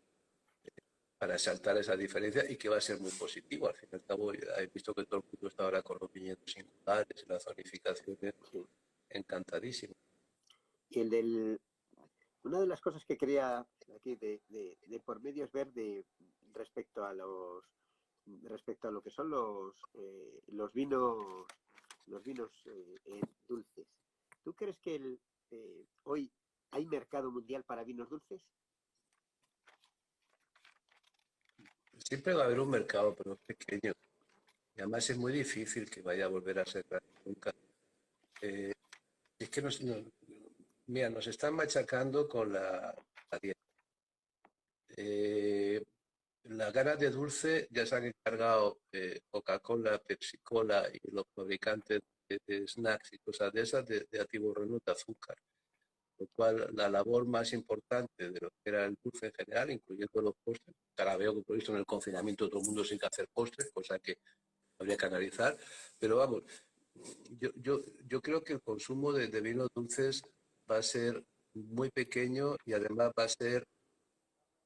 para saltar esa diferencia y que va a ser muy positivo. Al fin y al cabo, he visto que todo el mundo está ahora con los viñedos singulares y las zonificaciones, Sí. encantadísimo. Y una de las cosas que quería aquí de por medio es ver respecto a lo que son los vinos dulces. ¿Tú crees que hoy hay mercado mundial para vinos dulces? Siempre va a haber un mercado, pero es pequeño. Y además es muy difícil que vaya a volver a ser grande nunca. Es que mira, nos están machacando con la dieta. Las ganas de dulce ya se han encargado Coca-Cola, Pepsi-Cola y los fabricantes de snacks y cosas de esas de atiborrarnos de azúcar. Lo cual la labor más importante de lo que era el dulce en general, incluyendo los postres, ahora veo que por esto en el confinamiento todo el mundo sin que hacer postres, cosa que habría que analizar, pero vamos, yo creo que el consumo de vinos dulces va a ser muy pequeño y además va a ser,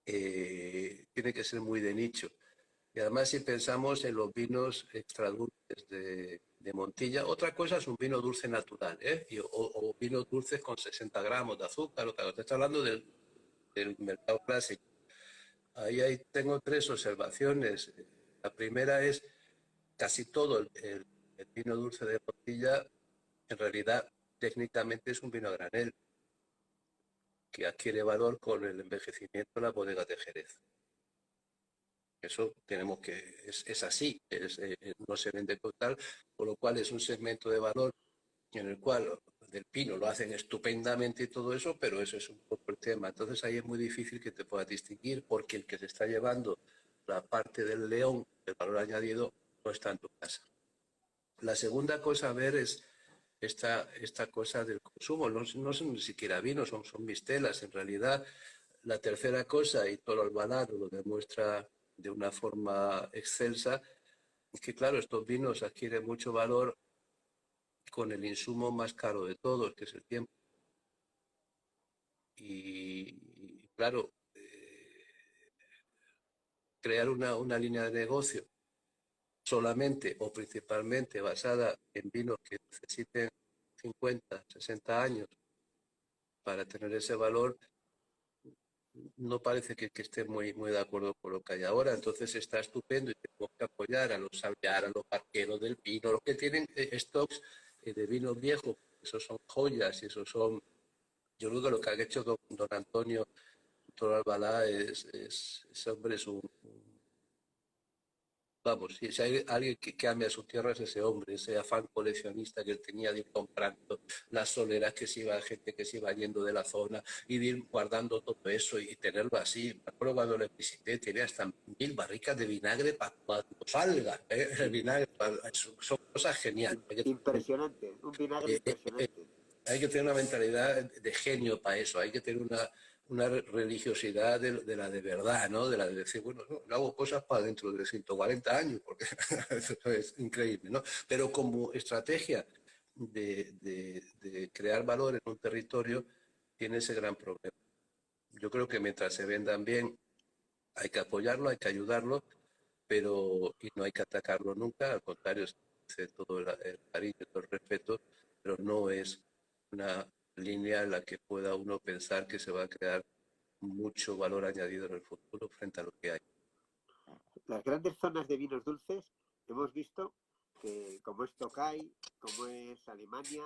tiene que ser muy de nicho. Y además si pensamos en los vinos extradulces de Montilla, otra cosa es un vino dulce natural, o vinos dulces con 60 gramos de azúcar, otra cosa. Estoy hablando del mercado clásico. Ahí tengo tres observaciones. La primera es casi todo el vino dulce de Montilla, en realidad técnicamente es un vino a granel, que adquiere valor con el envejecimiento de las bodegas de Jerez. Eso es así, no se vende con tal, por lo cual es un segmento de valor en el cual del pino lo hacen estupendamente y todo eso, pero eso es un poco el tema. Entonces ahí es muy difícil que te puedas distinguir porque el que se está llevando la parte del león, el valor añadido, no está en tu casa. La segunda cosa a ver es esta cosa del consumo. No son ni siquiera vinos, son mistelas. En realidad, la tercera cosa, y Toro Albalado lo demuestra de una forma excelsa, es que, claro, estos vinos adquieren mucho valor con el insumo más caro de todos, que es el tiempo. Y claro, crear una línea de negocio solamente o principalmente basada en vinos que necesiten 50, 60 años para tener ese valor, no parece que esté muy de acuerdo con lo que hay ahora. Entonces está estupendo y tenemos que apoyar a los Salviar, a los barqueros del vino, los que tienen stocks de vino viejo. Esos son joyas y esos son... Yo creo que lo que ha hecho don Antonio Toro Albalá ese hombre es vamos, si hay alguien que ame a su tierra es ese hombre, ese afán coleccionista que él tenía de ir comprando las soleras que se iba, gente que se iba yendo de la zona y de ir guardando todo eso y tenerlo así. Me acuerdo cuando le visité, tenía hasta 1000 barricas de vinagre para cuando salga, el vinagre, son cosas geniales. Impresionante, un vinagre impresionante. Hay que tener una mentalidad de genio para eso, hay que tener una religiosidad de la de verdad, ¿no? De la de decir, bueno, no hago cosas para dentro de 140 años, porque eso es increíble, ¿no? Pero como estrategia de crear valor en un territorio, tiene ese gran problema. Yo creo que mientras se vendan bien, hay que apoyarlo, hay que ayudarlo, y no hay que atacarlo nunca, al contrario, se todo el cariño, todo el respeto, pero no es una línea en la que pueda uno pensar que se va a crear mucho valor añadido en el futuro frente a lo que hay. Las grandes zonas de vinos dulces hemos visto que, como es Tokai, como es Alemania,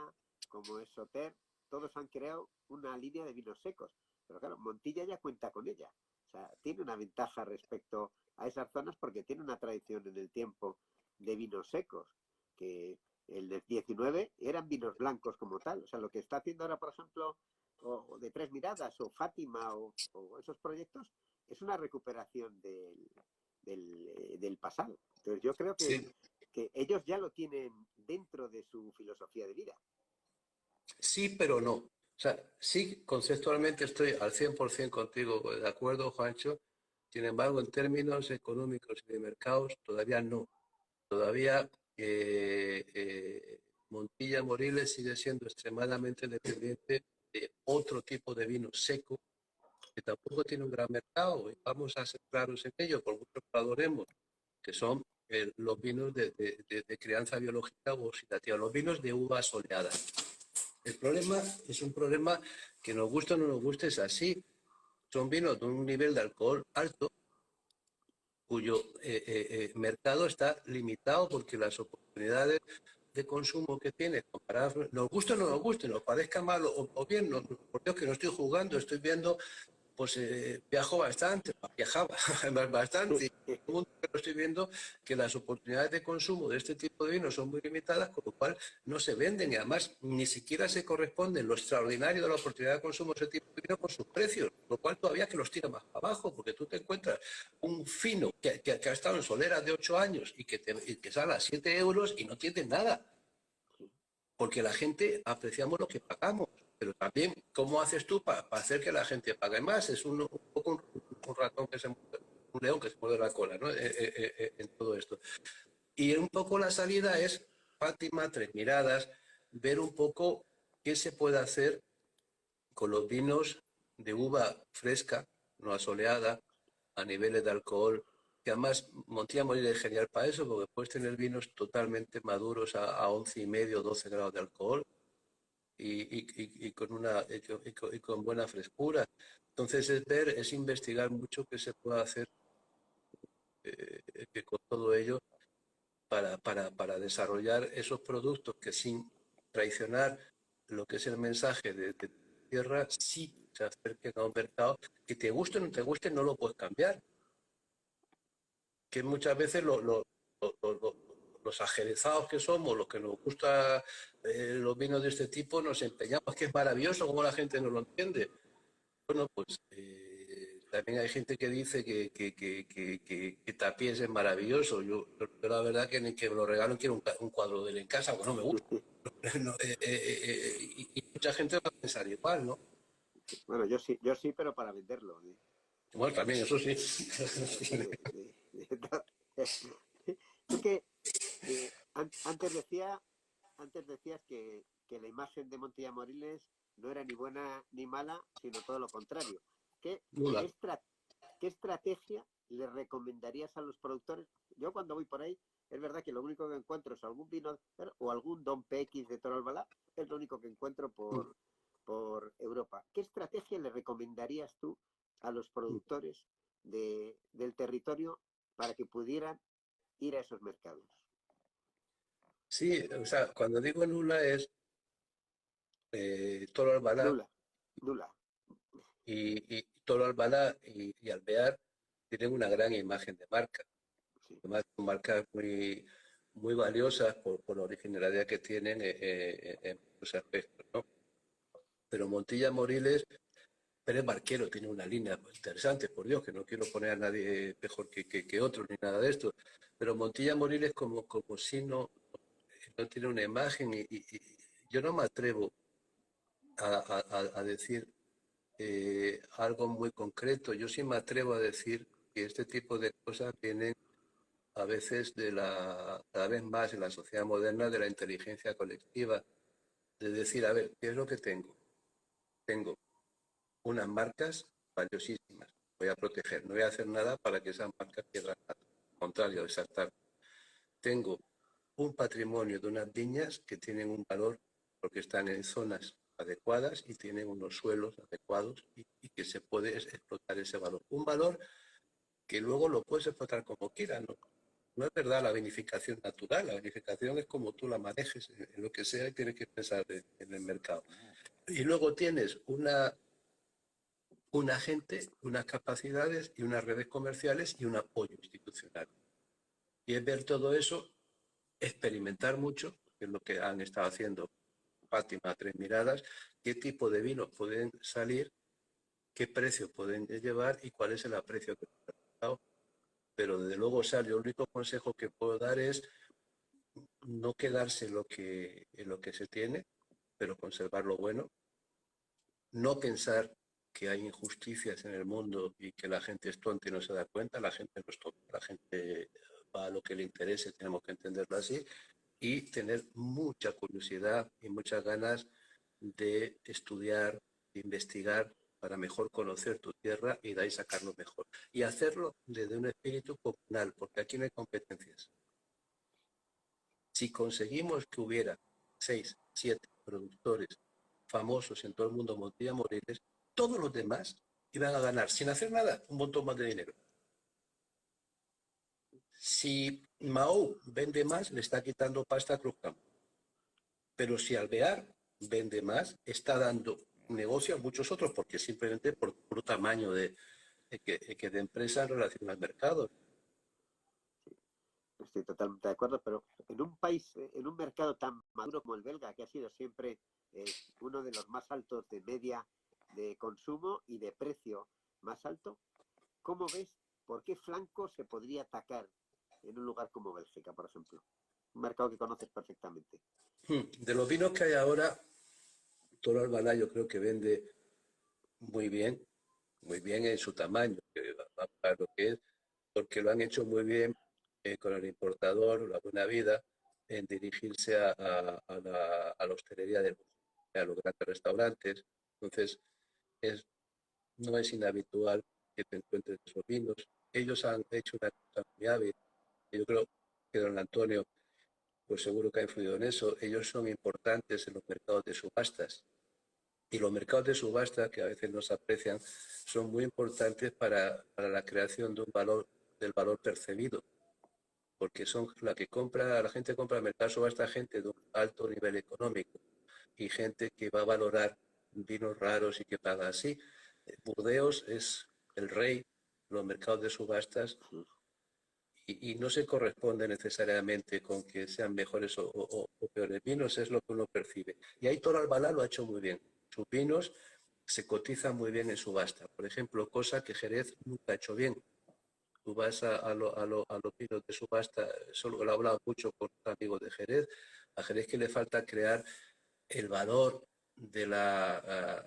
como es Sauterre, todos han creado una línea de vinos secos. Pero claro, Montilla ya cuenta con ella. O sea, tiene una ventaja respecto a esas zonas porque tiene una tradición en el tiempo de vinos secos, que el del 19 eran vinos blancos como tal. O sea, lo que está haciendo ahora, por ejemplo, o de Tres Miradas, o Fátima, o esos proyectos, es una recuperación del pasado. Entonces yo creo Sí, que ellos ya lo tienen dentro de su filosofía de vida. sí, pero no. O sea, sí, conceptualmente estoy al 100% contigo de acuerdo, Juancho. Sin embargo, en términos económicos y de mercados, todavía no. Todavía Montilla Moriles sigue siendo extremadamente dependiente de otro tipo de vino seco que tampoco tiene un gran mercado. Y vamos a ser claros en ello, por mucho que lo adoremos, que son los vinos de crianza biológica o oxidativa, los vinos de uva soleada. El problema es un problema que nos guste o no nos guste, es así. Son vinos de un nivel de alcohol alto, cuyo mercado está limitado porque las oportunidades de consumo que tiene, comparadas, nos guste o no nos guste, nos parezca mal o bien, no, por Dios que no estoy jugando, estoy viendo, pues viajo bastante, viajaba bastante, lo estoy viendo que las oportunidades de consumo de este tipo de vinos son muy limitadas, con lo cual no se venden y además ni siquiera se corresponde lo extraordinario de la oportunidad de consumo de ese tipo de vino con sus precios, lo cual todavía que los tira más abajo, porque tú te encuentras un fino que ha estado en soleras de 8 años y que sale a 7 euros y no tiene nada, porque la gente apreciamos lo que pagamos. Pero también, ¿cómo haces tú para hacer que la gente pague más? Es un poco un ratón que se muerde, un león que se muerde la cola, ¿no? En todo esto. Y un poco la salida es, Fátima, Tres Miradas, ver un poco qué se puede hacer con los vinos de uva fresca, no asoleada, a niveles de alcohol, que además Montilla Morir es genial para eso, porque puedes tener vinos totalmente maduros a 11,5, 12 grados de alcohol, y con buena frescura. Entonces es investigar mucho qué se puede hacer que con todo ello para desarrollar esos productos que sin traicionar lo que es el mensaje de tierra, sí se acerquen a un mercado que te guste o no te guste, no lo puedes cambiar. Que muchas veces los ajerezados que somos, los que nos gusta los vinos de este tipo, nos empeñamos, que es maravilloso, como la gente no lo entiende. Bueno, pues también hay gente que dice que Tapies es maravilloso. Yo la verdad que ni que me lo regalo quiero un cuadro de él en casa, pues no me gusta. No, y mucha gente va a pensar igual, ¿no? Bueno, yo sí, pero para venderlo. Bueno, también, eso sí. Tú que antes decías que la imagen de Montilla Moriles no era ni buena ni mala, sino todo lo contrario. ¿Qué, Nula. qué estrategia le recomendarías a los productores? Yo cuando voy por ahí, es verdad que lo único que encuentro es algún vino o algún Don PX de Toro Albalá, es lo único que encuentro por Europa. ¿Qué estrategia le recomendarías tú a los productores del territorio para que pudieran ir a esos mercados? Sí, o sea, cuando digo nula es Toro Albalá Nula, nula. y Toro Albalá y Alvear tienen una gran imagen de marca. Sí. Además, son marcas muy valiosas por la originalidad que tienen en muchos aspectos, ¿no? Pero Montilla Moriles, Pérez Barquero tiene una línea interesante, por Dios, que no quiero poner a nadie mejor que otro ni nada de esto. Pero Montilla Moriles como si no tiene una imagen y yo no me atrevo a decir algo muy concreto. Yo sí me atrevo a decir que este tipo de cosas vienen a veces cada vez más en la sociedad moderna de la inteligencia colectiva, de decir, a ver, ¿qué es lo que tengo? Tengo unas marcas valiosísimas, voy a proteger, no voy a hacer nada para que esas marcas pierdan nada, al contrario, desartar. Tengo un patrimonio de unas viñas que tienen un valor porque están en zonas adecuadas y tienen unos suelos adecuados y que se puede explotar ese valor. Un valor que luego lo puedes explotar como quieras, ¿no? No es verdad la vinificación natural, la vinificación es como tú la manejes, en lo que sea, y tienes que pensar en el mercado. Y luego tienes una gente, unas capacidades y unas redes comerciales y un apoyo institucional. Y es ver todo eso, experimentar mucho, que es lo que han estado haciendo Fátima, Tres Miradas, qué tipo de vinos pueden salir, qué precio pueden llevar y cuál es el aprecio que han dado. Pero desde luego, Sal, yo el único consejo que puedo dar es no quedarse en lo que se tiene, pero conservar lo bueno, no pensar que hay injusticias en el mundo y que la gente es tonta y no se da cuenta. La gente no es tonta, la gente va a lo que le interese, tenemos que entenderlo así, y tener mucha curiosidad y muchas ganas de estudiar, de investigar para mejor conocer tu tierra y de ahí sacarlo mejor. Y hacerlo desde un espíritu comunal, porque aquí no hay competencias. Si conseguimos que hubiera 6, 7 productores famosos en todo el mundo, Montilla Moriles, todos los demás iban a ganar, sin hacer nada, un montón más de dinero. Si Mahou vende más, le está quitando pasta a Cruzcampo. Pero si Alvear vende más, está dando negocio a muchos otros, porque simplemente por tamaño de empresa en relación al mercado. Estoy totalmente de acuerdo, pero en un país, en un mercado tan maduro como el belga, que ha sido siempre uno de los más altos de media de consumo y de precio más alto, ¿cómo ves por qué flanco se podría atacar en un lugar como Bélgica, por ejemplo? Un mercado que conoces perfectamente. De los vinos que hay ahora, Toro Albalá yo creo que vende muy bien en su tamaño, para lo que es, porque lo han hecho muy bien con el importador, la Buena Vida, en dirigirse a la hostelería de lujo, a los grandes restaurantes. Entonces, no es inhabitual que te encuentres esos vinos. Ellos han hecho una cosa muy hábil. Yo creo que don Antonio, pues seguro que ha influido en eso. Ellos son importantes en los mercados de subastas. Y los mercados de subasta, que a veces no se aprecian, son muy importantes para la creación de un valor, del valor percibido, porque son la que compra, la gente compra en el mercado de subasta, gente de un alto nivel económico y gente que va a valorar vinos raros y que paga así. Burdeos es el rey de los mercados de subastas y no se corresponde necesariamente con que sean mejores o peores vinos, es lo que uno percibe. Y ahí Toro Albalá lo ha hecho muy bien. Sus vinos se cotizan muy bien en subasta. Por ejemplo, cosa que Jerez nunca ha hecho bien. Tú vas a los vinos de subasta, solo lo he hablado mucho con amigos de Jerez, a Jerez que le falta crear el valor de la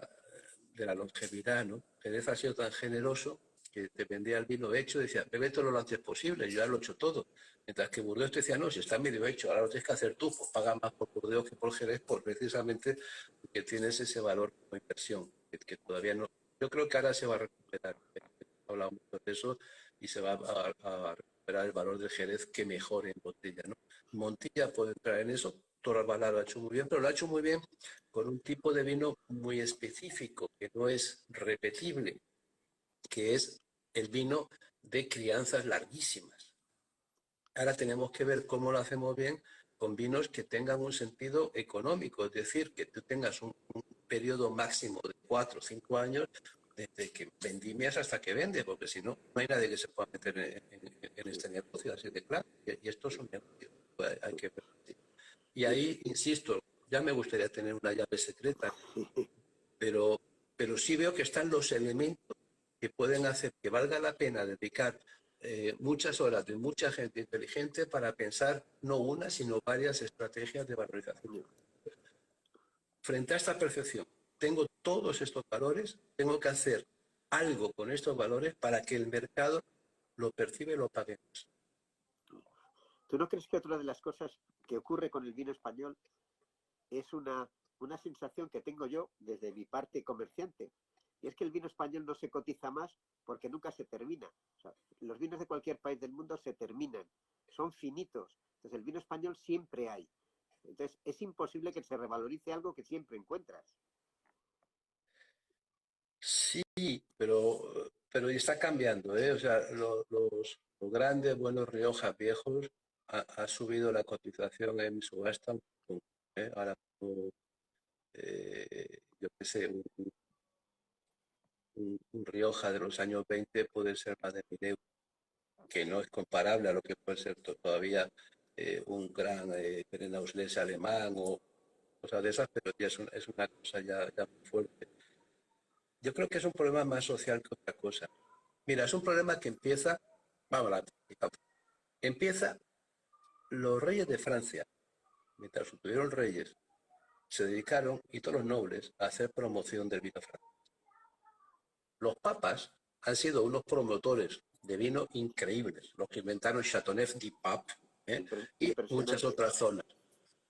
longevidad, ¿no? Jerez ha sido tan generoso que te vendía el vino hecho y decía, bébetelo lo antes posible, yo ya lo he hecho todo. Mientras que Burdeos te decía, no, si está medio hecho, ahora lo tienes que hacer tú, pues paga más por Burdeos que por Jerez, pues precisamente porque tienes ese valor como inversión, que todavía no. Yo creo que ahora se va a recuperar. Hablado mucho de eso y se va a recuperar el valor del Jerez que mejore en botella, ¿no? Montilla puede entrar en eso, Toro Albalá lo ha hecho muy bien, pero lo ha hecho muy bien con un tipo de vino muy específico, que no es repetible, que es el vino de crianzas larguísimas. Ahora tenemos que ver cómo lo hacemos bien con vinos que tengan un sentido económico, es decir, que tú tengas un periodo máximo de 4 o 5 años desde que vendimias hasta que vendes, porque si no, no hay nadie que se pueda meter en este negocio, así de claro. Y esto es un negocio, pues hay que ver. Y ahí, insisto, ya me gustaría tener una llave secreta, pero sí veo que están los elementos que pueden hacer que valga la pena dedicar muchas horas de mucha gente inteligente para pensar no una, sino varias estrategias de valorización. Frente a esta percepción, tengo todos estos valores, tengo que hacer algo con estos valores para que el mercado lo perciba y lo pague. ¿Tú no crees que otra de las cosas que ocurre con el vino español es una sensación que tengo yo desde mi parte comerciante? Y es que el vino español no se cotiza más porque nunca se termina. O sea, los vinos de cualquier país del mundo se terminan, son finitos. Entonces el vino español siempre hay. Entonces es imposible que se revalorice algo que siempre encuentras. está cambiando, ¿eh? O sea, los grandes, buenos Rioja viejos ha subido la cotización en subasta un poco, ¿eh? Ahora, yo qué sé, un Rioja de los años 20 puede ser más de 1.000 euros, que no es comparable a lo que puede ser todavía un gran Berenauslese alemán o cosas de esas, pero ya es una cosa ya muy fuerte. Yo creo que es un problema más social que otra cosa. Mira, es un problema que empieza, vamos a la empieza los reyes de Francia, mientras tuvieron reyes, se dedicaron, y todos los nobles, a hacer promoción del vino francés. Los papas han sido unos promotores de vino increíbles, los que inventaron Châteauneuf-du-Pape, y muchas otras zonas.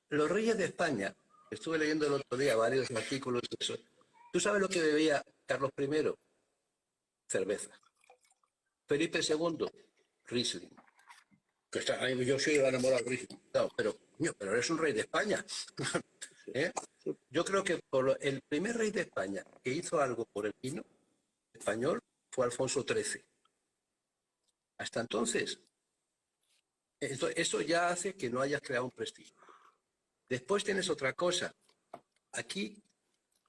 Los reyes de España, estuve leyendo el otro día varios artículos de eso. ¿Tú sabes lo que bebía Carlos I? Cerveza. Felipe II, Riesling. Yo soy enamorado de Riesling. No, pero eres un rey de España. ¿Eh? Yo creo que el primer rey de España que hizo algo por el vino español fue Alfonso XIII. Hasta entonces, eso ya hace que no hayas creado un prestigio. Después tienes otra cosa. Aquí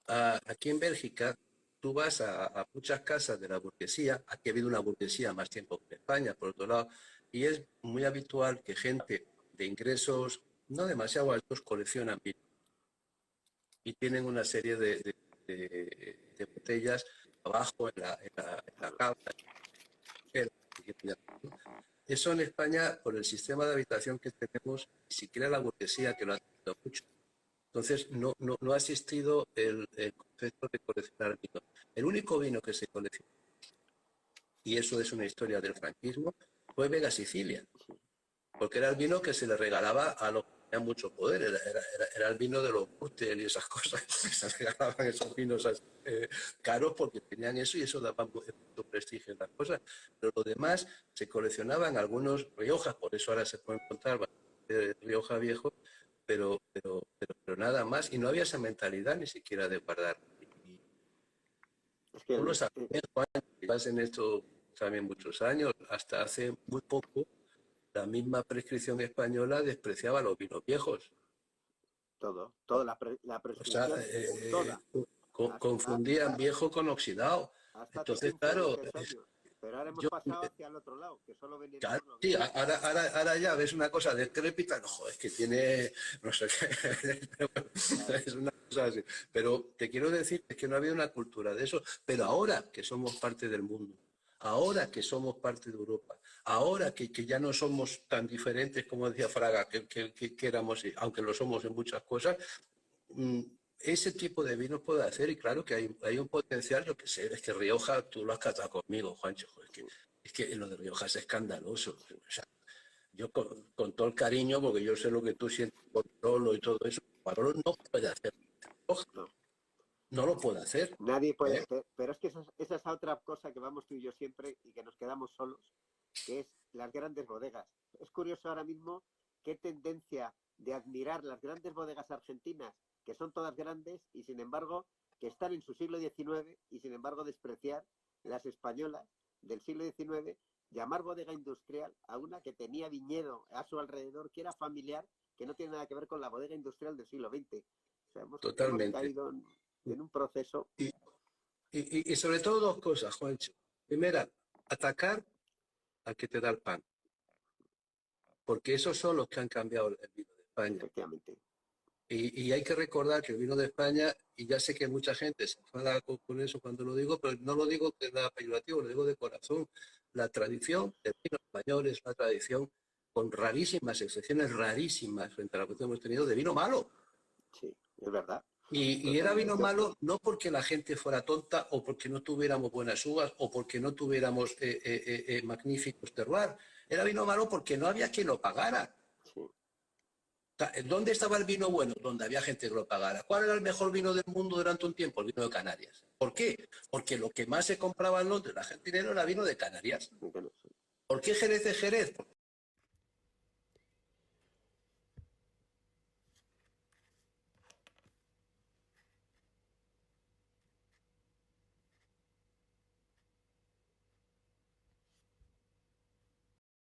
en Bélgica, tú vas a muchas casas de la burguesía. Aquí ha habido una burguesía más tiempo que en España, por otro lado, y es muy habitual que gente de ingresos no demasiado altos coleccionan vino. Y tienen una serie de botellas abajo en la cava. Eso en España, por el sistema de habitación que tenemos, ni siquiera la burguesía, que lo ha tenido mucho. Entonces, no ha existido el concepto de coleccionar vino. El único vino que se coleccionó, y eso es una historia del franquismo, fue Vega Sicilia, porque era el vino que se le regalaba a los que tenían mucho poder, era el vino de los Gürtel y esas cosas, se regalaban esos vinos caros porque tenían eso y eso daba mucho prestigio en las cosas. Pero lo demás se coleccionaban algunos Riojas, por eso ahora se pueden encontrar bastante Rioja viejo, pero nada más, y no había esa mentalidad ni siquiera de guardar. Es que Tú lo sabes, Juan, llevas en esto también muchos años, hasta hace muy poco la misma prescripción española despreciaba los vinos viejos. Toda la prescripción, O sea, toda. confundían viejo con oxidado. Hasta Entonces, hace 15 claro, o 20 años. Pero ahora hemos pasado hacia el otro lado, que solo veníamos los sí, ahora ya ves una cosa decrépita, no, joder, es que tiene, no sé qué, es una cosa así. Pero te quiero decir que no había una cultura de eso, pero ahora que somos parte del mundo, ahora que somos parte de Europa, ahora que ya no somos tan diferentes como decía Fraga, que éramos, aunque lo somos en muchas cosas, ese tipo de vinos puede hacer, y claro que hay un potencial. Yo que sé, es que Rioja, tú lo has catado conmigo, Juancho, es que lo de Rioja es escandaloso. O sea, yo con todo el cariño, porque yo sé lo que tú sientes por Barolo y todo eso, Barolo no puede hacer Rioja. No lo puede hacer. Nadie puede hacer, pero es que esa es otra cosa que vamos tú y yo siempre y que nos quedamos solos, que es las grandes bodegas. Es curioso ahora mismo qué tendencia de admirar las grandes bodegas argentinas, que son todas grandes y sin embargo que están en su siglo XIX, y sin embargo despreciar las españolas del siglo XIX, llamar bodega industrial a una que tenía viñedo a su alrededor, que era familiar, que no tiene nada que ver con la bodega industrial del siglo XX. O sea, hemos caído en un proceso. Y sobre todo dos cosas, Juancho. Primera, atacar al que te da el pan. Porque esos son los que han cambiado el vino de España. Efectivamente. Y hay que recordar que el vino de España, y ya sé que mucha gente se enfada con eso cuando lo digo, pero no lo digo de nada peyorativo, lo digo de corazón. La tradición del vino español es una tradición con rarísimas excepciones, rarísimas frente a lo que hemos tenido, de vino malo. Sí, es verdad. Y era vino malo no porque la gente fuera tonta o porque no tuviéramos buenas uvas o porque no tuviéramos magníficos terroirs. Era vino malo porque no había quien lo pagara. Sí. ¿Dónde estaba el vino bueno? Donde había gente que lo pagara. ¿Cuál era el mejor vino del mundo durante un tiempo? El vino de Canarias. ¿Por qué? Porque lo que más se compraba en Londres, la gente dinero, era vino de Canarias. ¿Por qué Jerez es Jerez? Porque